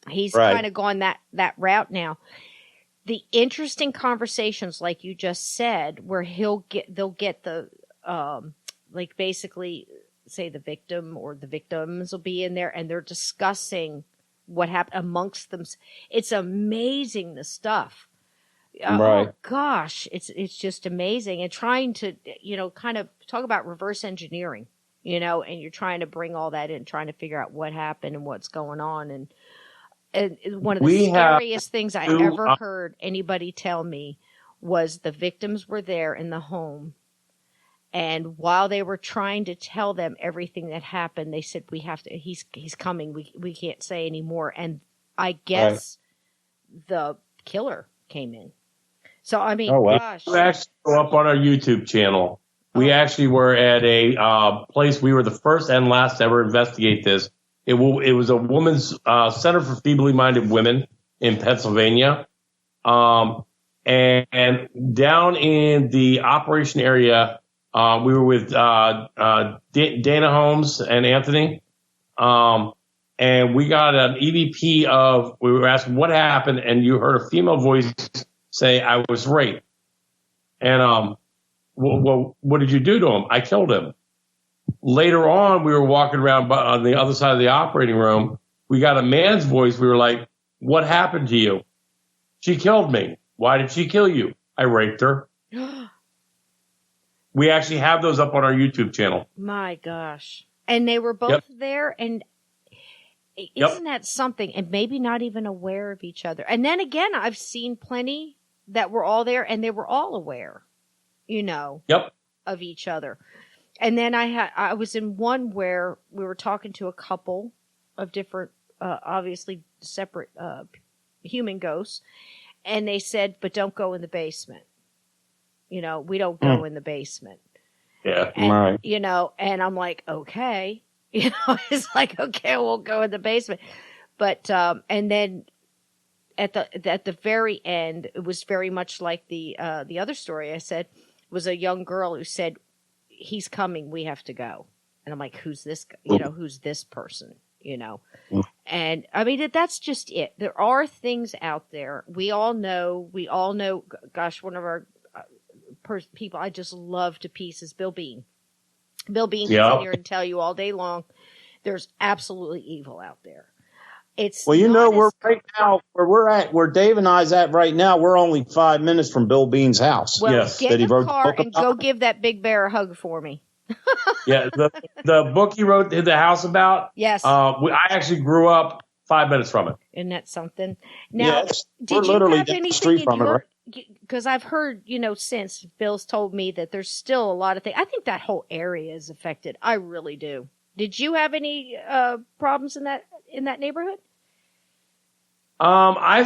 He's kind of gone that route now. The interesting conversations, like you just said, where they'll get the, like basically say the victim or the victims will be in there and they're discussing what happened amongst them. It's amazing, the stuff. Oh gosh, it's just amazing. And trying to, kind of talk about reverse engineering, and you're trying to bring all that in, trying to figure out what happened and what's going on. And one of the scariest things I ever heard anybody tell me was the victims were there in the home. And while they were trying to tell them everything that happened, they said, "We have to. He's coming. We can't say anymore." And I guess the killer came in. So I mean, gosh, we actually go up on our YouTube channel. We actually were at a place. We were the first and last to ever investigate this. It was a woman's Center for Feebly Minded Women in Pennsylvania, and down in the operation area. We were with Dana Holmes and Anthony, and we got an EVP of. We were asked what happened, and you heard a female voice say, "I was raped." And well, what did you do to him? I killed him. Later on, we were walking around on the other side of the operating room. We got a man's voice. We were like, "What happened to you?" "She killed me." "Why did she kill you?" "I raped her." We actually have those up on our YouTube channel. My gosh. And they were both there, and isn't that something? And maybe not even aware of each other. And then again, I've seen plenty that were all there, and they were all aware, of each other. And then I was in one where we were talking to a couple of different, obviously separate human ghosts, and they said, "But don't go in the basement. We don't go in the basement." Yeah. And, and I'm like, okay, it's like, okay, we'll go in the basement. But, and then at the very end, it was very much like the other story I said, was a young girl who said, "He's coming. We have to go." And I'm like, who's this, who's this person, And I mean, that's just it. There are things out there. We all know, gosh, one of our people I just love to pieces, Bill Bean. Bill Bean can sit here and tell you all day long, there's absolutely evil out there. It's we're right now where Dave and I's at right now. We're only 5 minutes from Bill Bean's house. Well, get in the car and go give that big bear a hug for me. Yeah, the book he wrote the house about. Yes, I actually grew up 5 minutes from it. Isn't that something? Now, did you have anything in your? Because I've heard, since Bill's told me that there's still a lot of things. I think that whole area is affected. I really do. Did you have any problems in that neighborhood? I've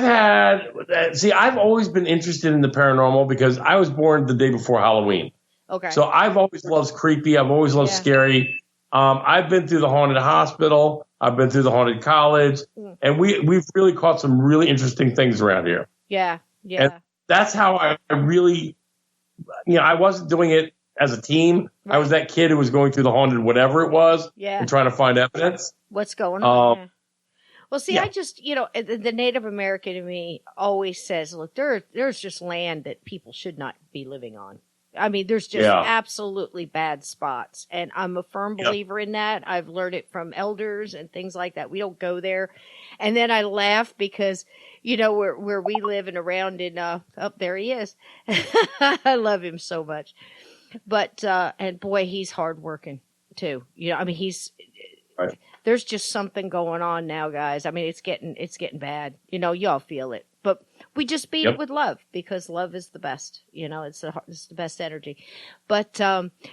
always been interested in the paranormal because I was born the day before Halloween. Okay. So I've always loved creepy. I've always loved scary. I've been through the haunted hospital. I've been through the haunted college, and we've really caught some really interesting things around here. Yeah. And that's how I really, I wasn't doing it as a team. Right. I was that kid who was going through the haunted whatever it was and trying to find evidence. What's going on? Well, see, I just, the Native American in me always says, look, there's just land that people should not be living on. I mean, there's just absolutely bad spots. And I'm a firm believer in that. I've learned it from elders and things like that. We don't go there. And then I laugh because, where we live and around in, there he is. I love him so much. But, and boy, he's hardworking too. He's, there's just something going on now, guys. I mean, it's getting bad. Y'all feel it. But we just beat it with love because love is the best. It's the best energy. But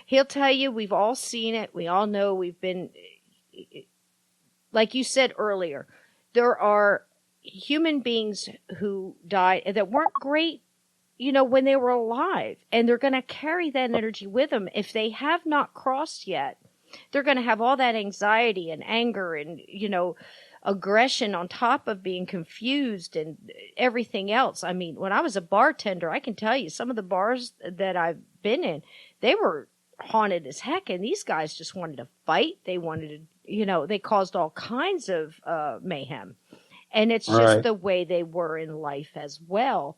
he'll tell you, we've all seen it. We all know we've been, like you said earlier, there are human beings who died that weren't great, when they were alive. And they're going to carry that energy with them. If they have not crossed yet, they're going to have all that anxiety and anger and, aggression on top of being confused and everything else. I mean, when I was a bartender, I can tell you some of the bars that I've been in, they were haunted as heck. And these guys just wanted to fight. They wanted to, they caused all kinds of mayhem. And it's just the way they were in life as well.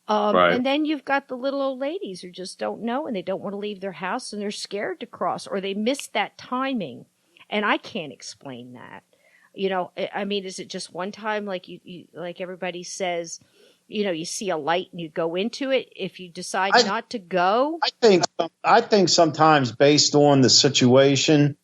And then you've got the little old ladies who just don't know and they don't want to leave their house and they're scared to cross or they miss that timing. And I can't explain that. I mean, is it just one time like you like everybody says, you see a light and you go into it. If you decide not to go, I think sometimes based on the situation,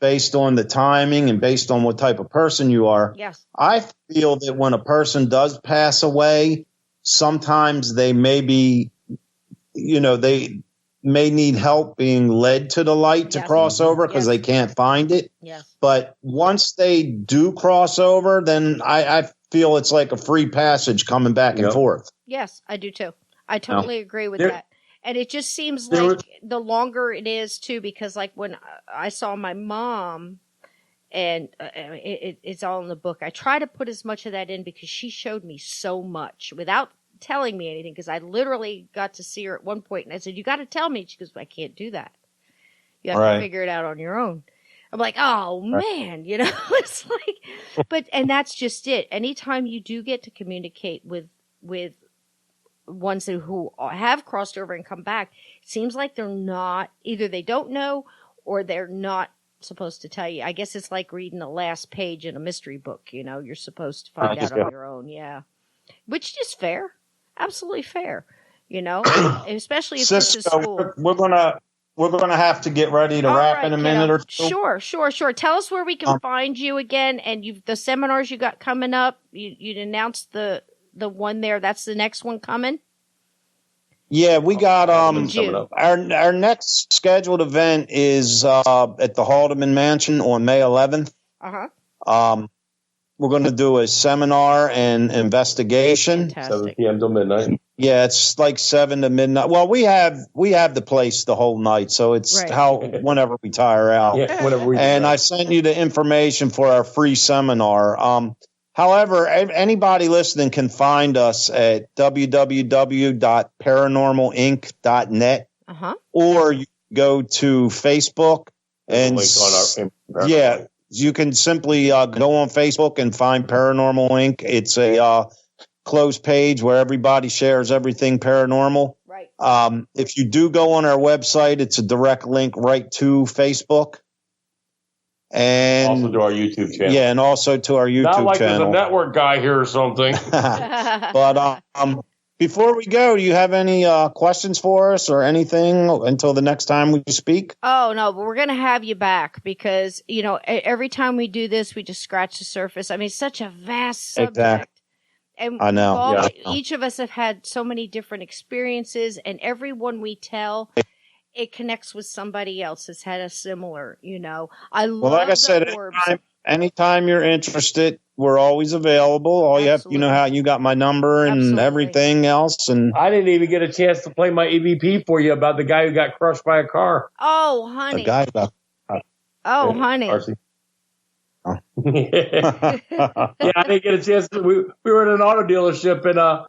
based on the timing, and based on what type of person you are, yes, I feel that when a person does pass away, sometimes they may be, they may need help being led to the light to cross over because they can't find it. Yes. But once they do cross over, then I feel it's like a free passage coming back and forth. Yes, I do too. I totally agree with that. And it just seems like the longer it is too, because like when I saw my mom, and it's all in the book. I try to put as much of that in because she showed me so much without telling me anything, because I literally got to see her at one point and I said, "You got to tell me." She goes, "I can't do that. You have to figure it out on your own." I'm like, "Oh man," it's like, and that's just it. Anytime you do get to communicate with ones who have crossed over and come back, it seems like they're not, either they don't know or they're not supposed to tell you. I guess it's like reading the last page in a mystery book. You're supposed to find out on your own. Yeah, which is fair, absolutely fair. Especially if this is school. We're gonna have to get ready to wrap in a minute or two. Sure. Tell us where we can find you again, and the seminars you got coming up. You'd announced the one there. That's the next one coming. Yeah, we got June. Our next scheduled event is at the Haldeman Mansion on May 11th. We're going to do a seminar and investigation. Fantastic. 7 p.m. till midnight. Yeah, it's like 7 to midnight. Well, we have the place the whole night, so it's whenever we tire out. Yeah, whenever we. And I sent you the information for our free seminar. However, anybody listening can find us at www.paranormalinc.net, or you go to Facebook and you can simply go on Facebook and find Paranormal Inc. It's a closed page where everybody shares everything paranormal. Right. If you do go on our website, it's a direct link right to Facebook. And also to our YouTube channel. Yeah, and also to our YouTube channel. Not like there's a network guy here or something. But before we go, do you have any questions for us or anything until the next time we speak? Oh, no, but we're going to have you back because, every time we do this, we just scratch the surface. I mean, it's such a vast subject. Exactly. And I know. Each of us have had so many different experiences, and every one we tell, it connects with somebody else that's had a similar, I love like I said, anytime you're interested, we're always available. All you have, how you got my number and everything else. And I didn't even get a chance to play my EVP for you about the guy who got crushed by a car. Oh, honey. The guy honey. RC. Oh. Yeah, I didn't get a chance. We were at an auto dealership and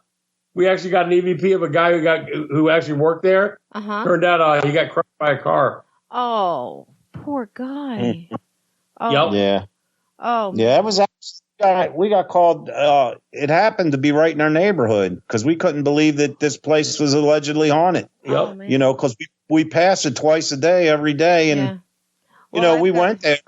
we actually got an EVP of a guy who actually worked there. Turned out he got crushed by a car. Oh, poor guy. Yep. Yeah. Oh. Yeah, it was actually, we got called. It happened to be right in our neighborhood because we couldn't believe that this place was allegedly haunted. Yep. Because we pass it twice a day, every day, and we went there.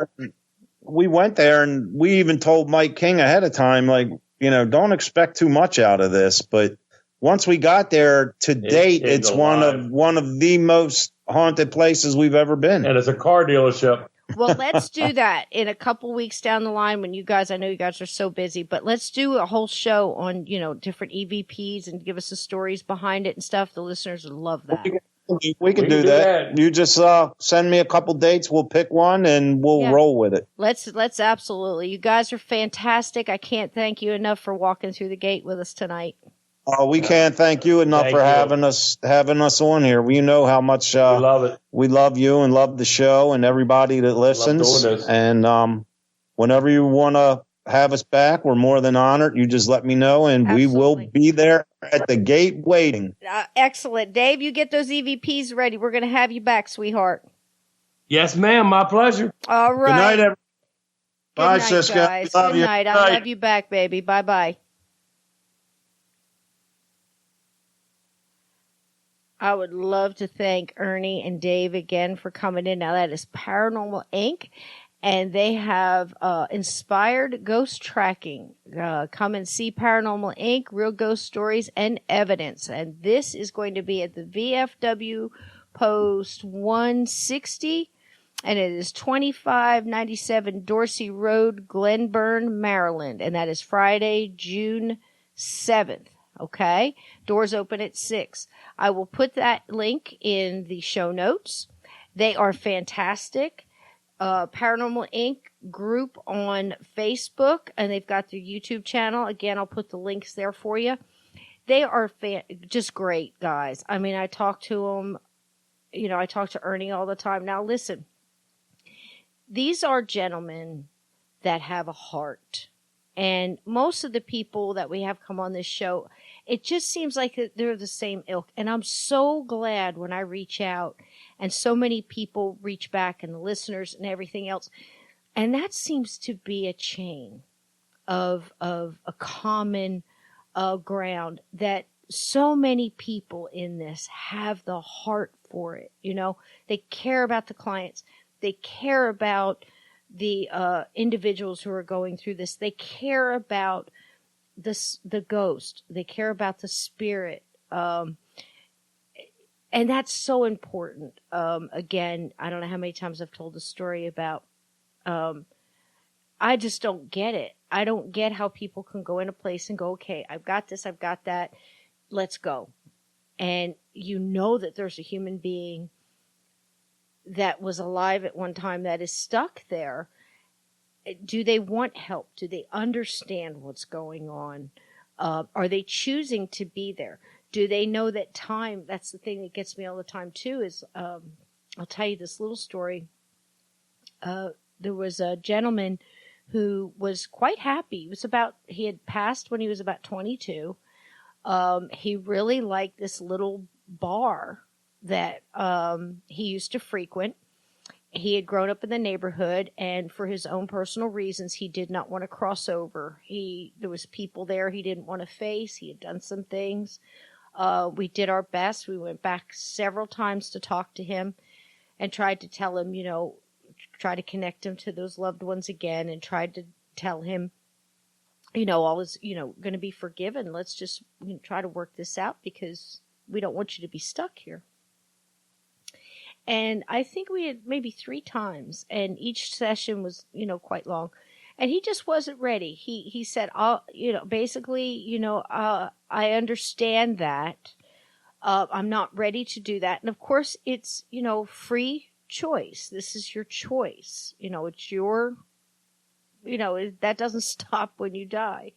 We went there, and we even told Mike King ahead of time, like, don't expect too much out of this. But once we got there, to date, it's one of the most haunted places we've ever been. And it's a car dealership. Well, let's do that in a couple weeks down the line when I know you guys are so busy, but let's do a whole show on, different EVPs and give us the stories behind it and stuff. The listeners would love that. We can do that. You just send me a couple dates. We'll pick one and we'll roll with it. Let's absolutely. You guys are fantastic. I can't thank you enough for walking through the gate with us tonight. We can't thank you enough for having us on here. We know how much we love it. We love you and love the show and everybody that listens. And whenever you want to have us back, we're more than honored. You just let me know, and we will be there at the gate waiting. Excellent. Dave, you get those EVPs ready. We're going to have you back, sweetheart. Yes, ma'am. My pleasure. All right. Good night, everybody. Bye, Siska. Guys. Good night. I love you back, baby. Bye-bye. I would love to thank Ernie and Dave again for coming in. Now, that is Paranormal Inc. and they have inspired ghost tracking. Come and see Paranormal Inc., Real Ghost Stories and Evidence. And this is going to be at the VFW Post 160, and it is 2597 Dorsey Road, Glenburn, Maryland. And that is Friday, June 7th. Okay? Doors open at 6. I will put that link in the show notes. They are fantastic. Paranormal Inc. group on Facebook, and they've got their YouTube channel. Again, I'll put the links there for you. They are just great guys. I mean, I talk to them, I talk to Ernie all the time. Now, listen, these are gentlemen that have a heart. And most of the people that we have come on this show, it just seems like they're the same ilk. And I'm so glad when I reach out and so many people reach back, and the listeners and everything else. And that seems to be a chain of a common ground, that so many people in this have the heart for it. They care about the clients. They care about the individuals who are going through this. They care about the ghost. They care about the spirit. And that's so important. Again, I don't know how many times I've told the story about, I just don't get it. I don't get how people can go in a place and go, okay, I've got this, I've got that, let's go. And that there's a human being that was alive at one time that is stuck there. Do they want help? Do they understand what's going on? Are they choosing to be there? Do they know that time, that's the thing that gets me all the time too, is, I'll tell you this little story. There was a gentleman who was quite happy. He had passed when he was about 22. He really liked this little bar that, he used to frequent. He had grown up in the neighborhood, and for his own personal reasons, he did not want to cross over. There was people there he didn't want to face. He had done some things. We did our best. We went back several times to talk to him and tried to tell him, try to connect him to those loved ones again, and tried to tell him, all is, going to be forgiven. Let's just try to work this out, because we don't want you to be stuck here. And I think we had maybe 3 times, and each session was, quite long. And he just wasn't ready. He said, basically, I understand that. I'm not ready to do that. And of course, it's, free choice. This is your choice. It's your, that doesn't stop when you die.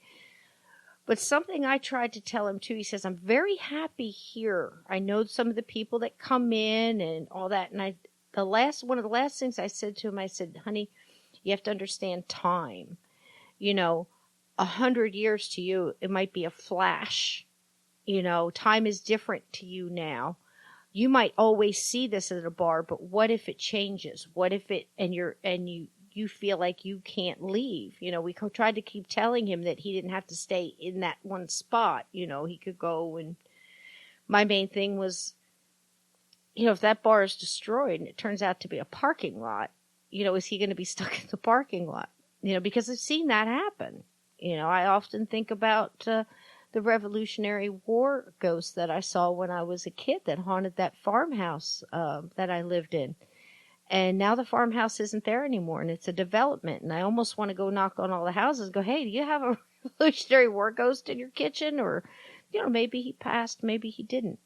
But something I tried to tell him too, he says, I'm very happy here. I know some of the people that come in and all that. And one of the last things I said to him, I said, honey, you have to understand time. 100 years to you, it might be a flash. Time is different to you now. You might always see this at a bar, but what if it changes? What if you feel like you can't leave? We tried to keep telling him that he didn't have to stay in that one spot. He could go, and my main thing was, if that bar is destroyed and it turns out to be a parking lot, is he going to be stuck in the parking lot? Because I've seen that happen. I often think about the Revolutionary War ghost that I saw when I was a kid that haunted that farmhouse that I lived in. And now the farmhouse isn't there anymore, and it's a development. And I almost want to go knock on all the houses and go, hey, do you have a Revolutionary War ghost in your kitchen? Or, maybe he passed, maybe he didn't.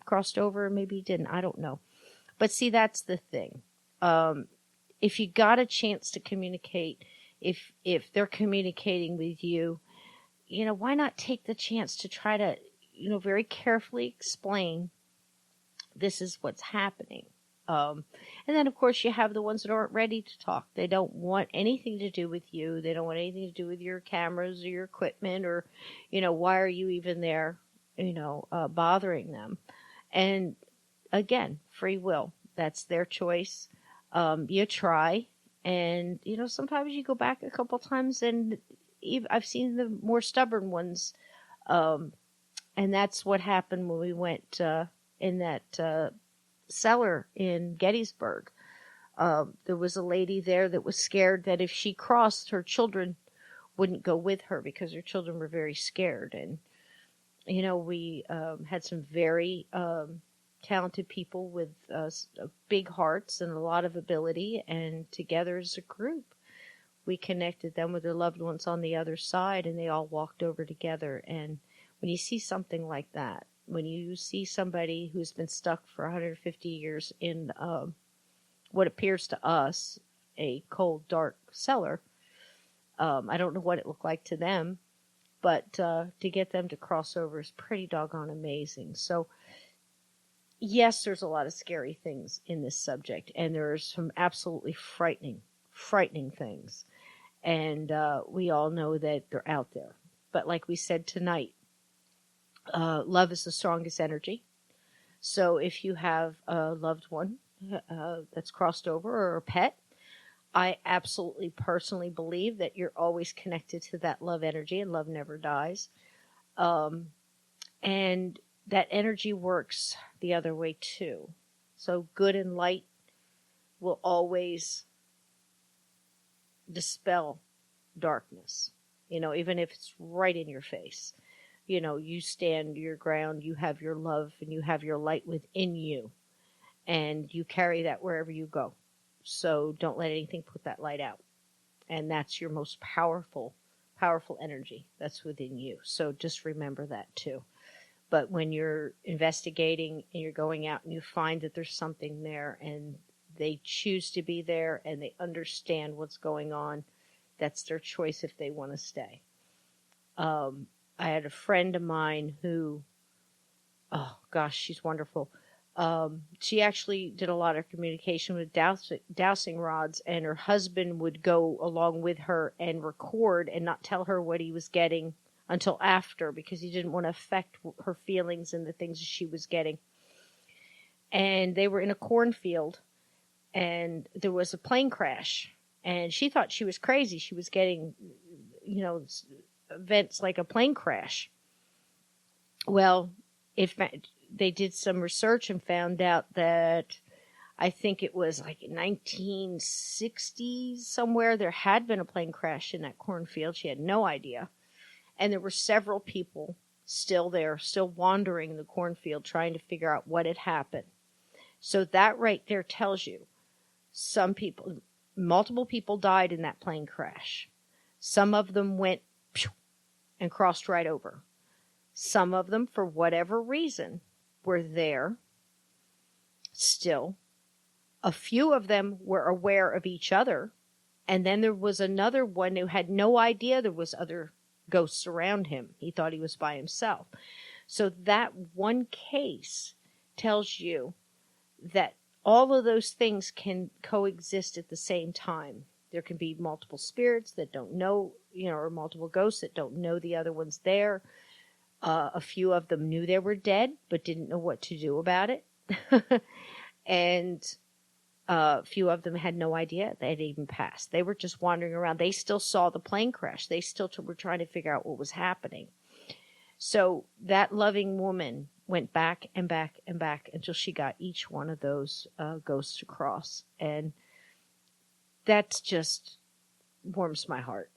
Crossed over, maybe he didn't. I don't know. But see, that's the thing. If you got a chance to communicate, if they're communicating with you, why not take the chance to try to, very carefully explain this is what's happening. And then, of course, you have the ones that aren't ready to talk. They don't want anything to do with you. They don't want anything to do with your cameras or your equipment, or, why are you even there, bothering them? And again, free will. That's their choice. You try. And, sometimes you go back a couple times, and I've seen the more stubborn ones. And that's what happened when we went in that cellar in Gettysburg. There was a lady there that was scared that if she crossed, her children wouldn't go with her because her children were very scared. And, we had some very talented people with big hearts and a lot of ability. And together as a group, we connected them with their loved ones on the other side, and they all walked over together. And when you see something like that, when you see somebody who's been stuck for 150 years in what appears to us a cold, dark cellar, I don't know what it looked like to them, but to get them to cross over is pretty doggone amazing. So, yes, there's a lot of scary things in this subject, and there's some absolutely frightening things. And we all know that they're out there. But like we said tonight, love is the strongest energy. So if you have a loved one that's crossed over or a pet, I absolutely personally believe that you're always connected to that love energy, and love never dies. And that energy works the other way too. So good and light will always dispel darkness, even if it's right in your face. You stand your ground, you have your love, and you have your light within you, and you carry that wherever you go. So don't let anything put that light out. And that's your most powerful energy that's within you. So just remember that too. But when you're investigating and you're going out and you find that there's something there and they choose to be there and they understand what's going on, that's their choice if they want to stay. I had a friend of mine who, oh gosh, she's wonderful. She actually did a lot of communication with dowsing rods, and her husband would go along with her and record and not tell her what he was getting until after, because he didn't want to affect her feelings and the things she was getting. And they were in a cornfield, and there was a plane crash, and she thought she was crazy. She was getting, events like a plane crash. Well, they did some research and found out that I think it was like 1960s somewhere, there had been a plane crash in that cornfield. She had no idea. And there were several people still there, still wandering the cornfield, trying to figure out what had happened. So that right there tells you multiple people died in that plane crash. Some of them went and crossed right over. Some of them, for whatever reason, were there still. A few of them were aware of each other. And then there was another one who had no idea there was other ghosts around him. He thought he was by himself. So that one case tells you that all of those things can coexist at the same time. There can be multiple spirits that don't know, or multiple ghosts that don't know the other one's there. A few of them knew they were dead, but didn't know what to do about it. And a few of them had no idea they had even passed. They were just wandering around. They still saw the plane crash. They still were trying to figure out what was happening. So that loving woman went back and back and back until she got each one of those ghosts to cross. And that's just warms my heart.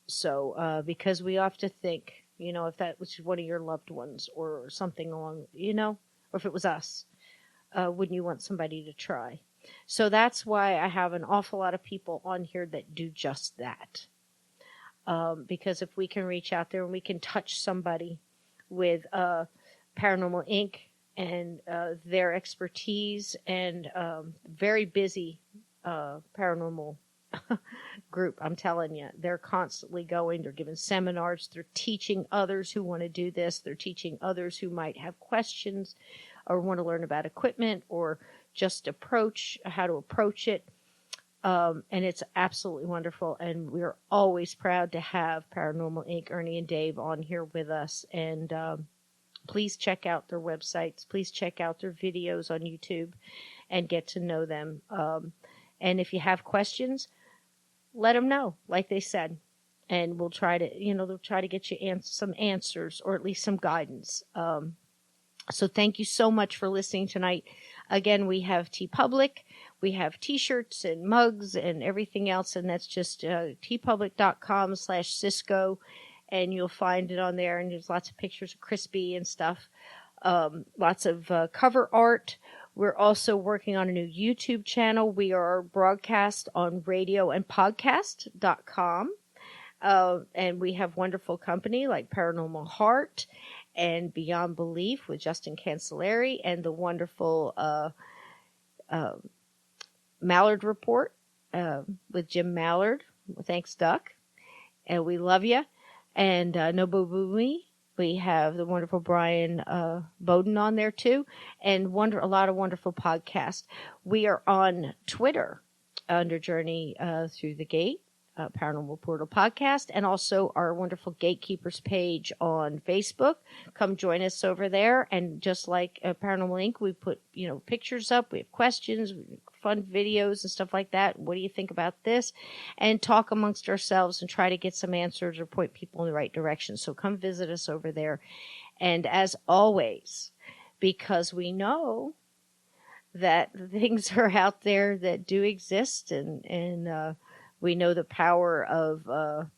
So because we often think, if that was one of your loved ones or something along, or if it was us, wouldn't you want somebody to try? So that's why I have an awful lot of people on here that do just that. Because if we can reach out there and we can touch somebody with Paranormal Inc. and their expertise and very busy paranormal group, I'm telling you, they're constantly going, they're giving seminars, they're teaching others who want to do this, they're teaching others who might have questions or want to learn about equipment or just how to approach it. And it's absolutely wonderful. And we're always proud to have Paranormal Inc., Ernie and Dave on here with us. And please check out their websites. Please check out their videos on YouTube and get to know them. And if you have questions, let them know, like they said. And we'll try to, they'll try to get you some answers or at least some guidance. So thank you so much for listening tonight. Again, we have TeePublic, we have t-shirts and mugs and everything else, and that's just teepublic.com/Cisco, and you'll find it on there, and there's lots of pictures of Crispy and stuff, lots of cover art. We're also working on a new YouTube channel. We are broadcast on radio and podcast.com. And we have wonderful company like Paranormal Heart and Beyond Belief with Justin Cancelleri, and the wonderful Mallard Report with Jim Mallard. Thanks, Duck. And we love you. And Nobu Boomy. We have the wonderful Brian Bowden on there too, and a lot of wonderful podcasts. We are on Twitter under Journey Through the Gate. Paranormal Portal Podcast, and also our wonderful Gatekeepers page on Facebook. Come join us over there. And just like Paranormal Inc., we put, pictures up. We have questions, fun videos and stuff like that. What do you think about this? And talk amongst ourselves and try to get some answers or point people in the right direction. So come visit us over there. And as always, because we know that things are out there that do exist, and we know the power of the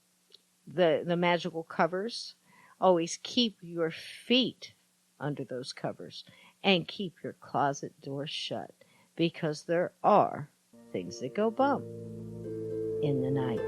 magical covers. Always keep your feet under those covers and keep your closet door shut, because there are things that go bump in the night.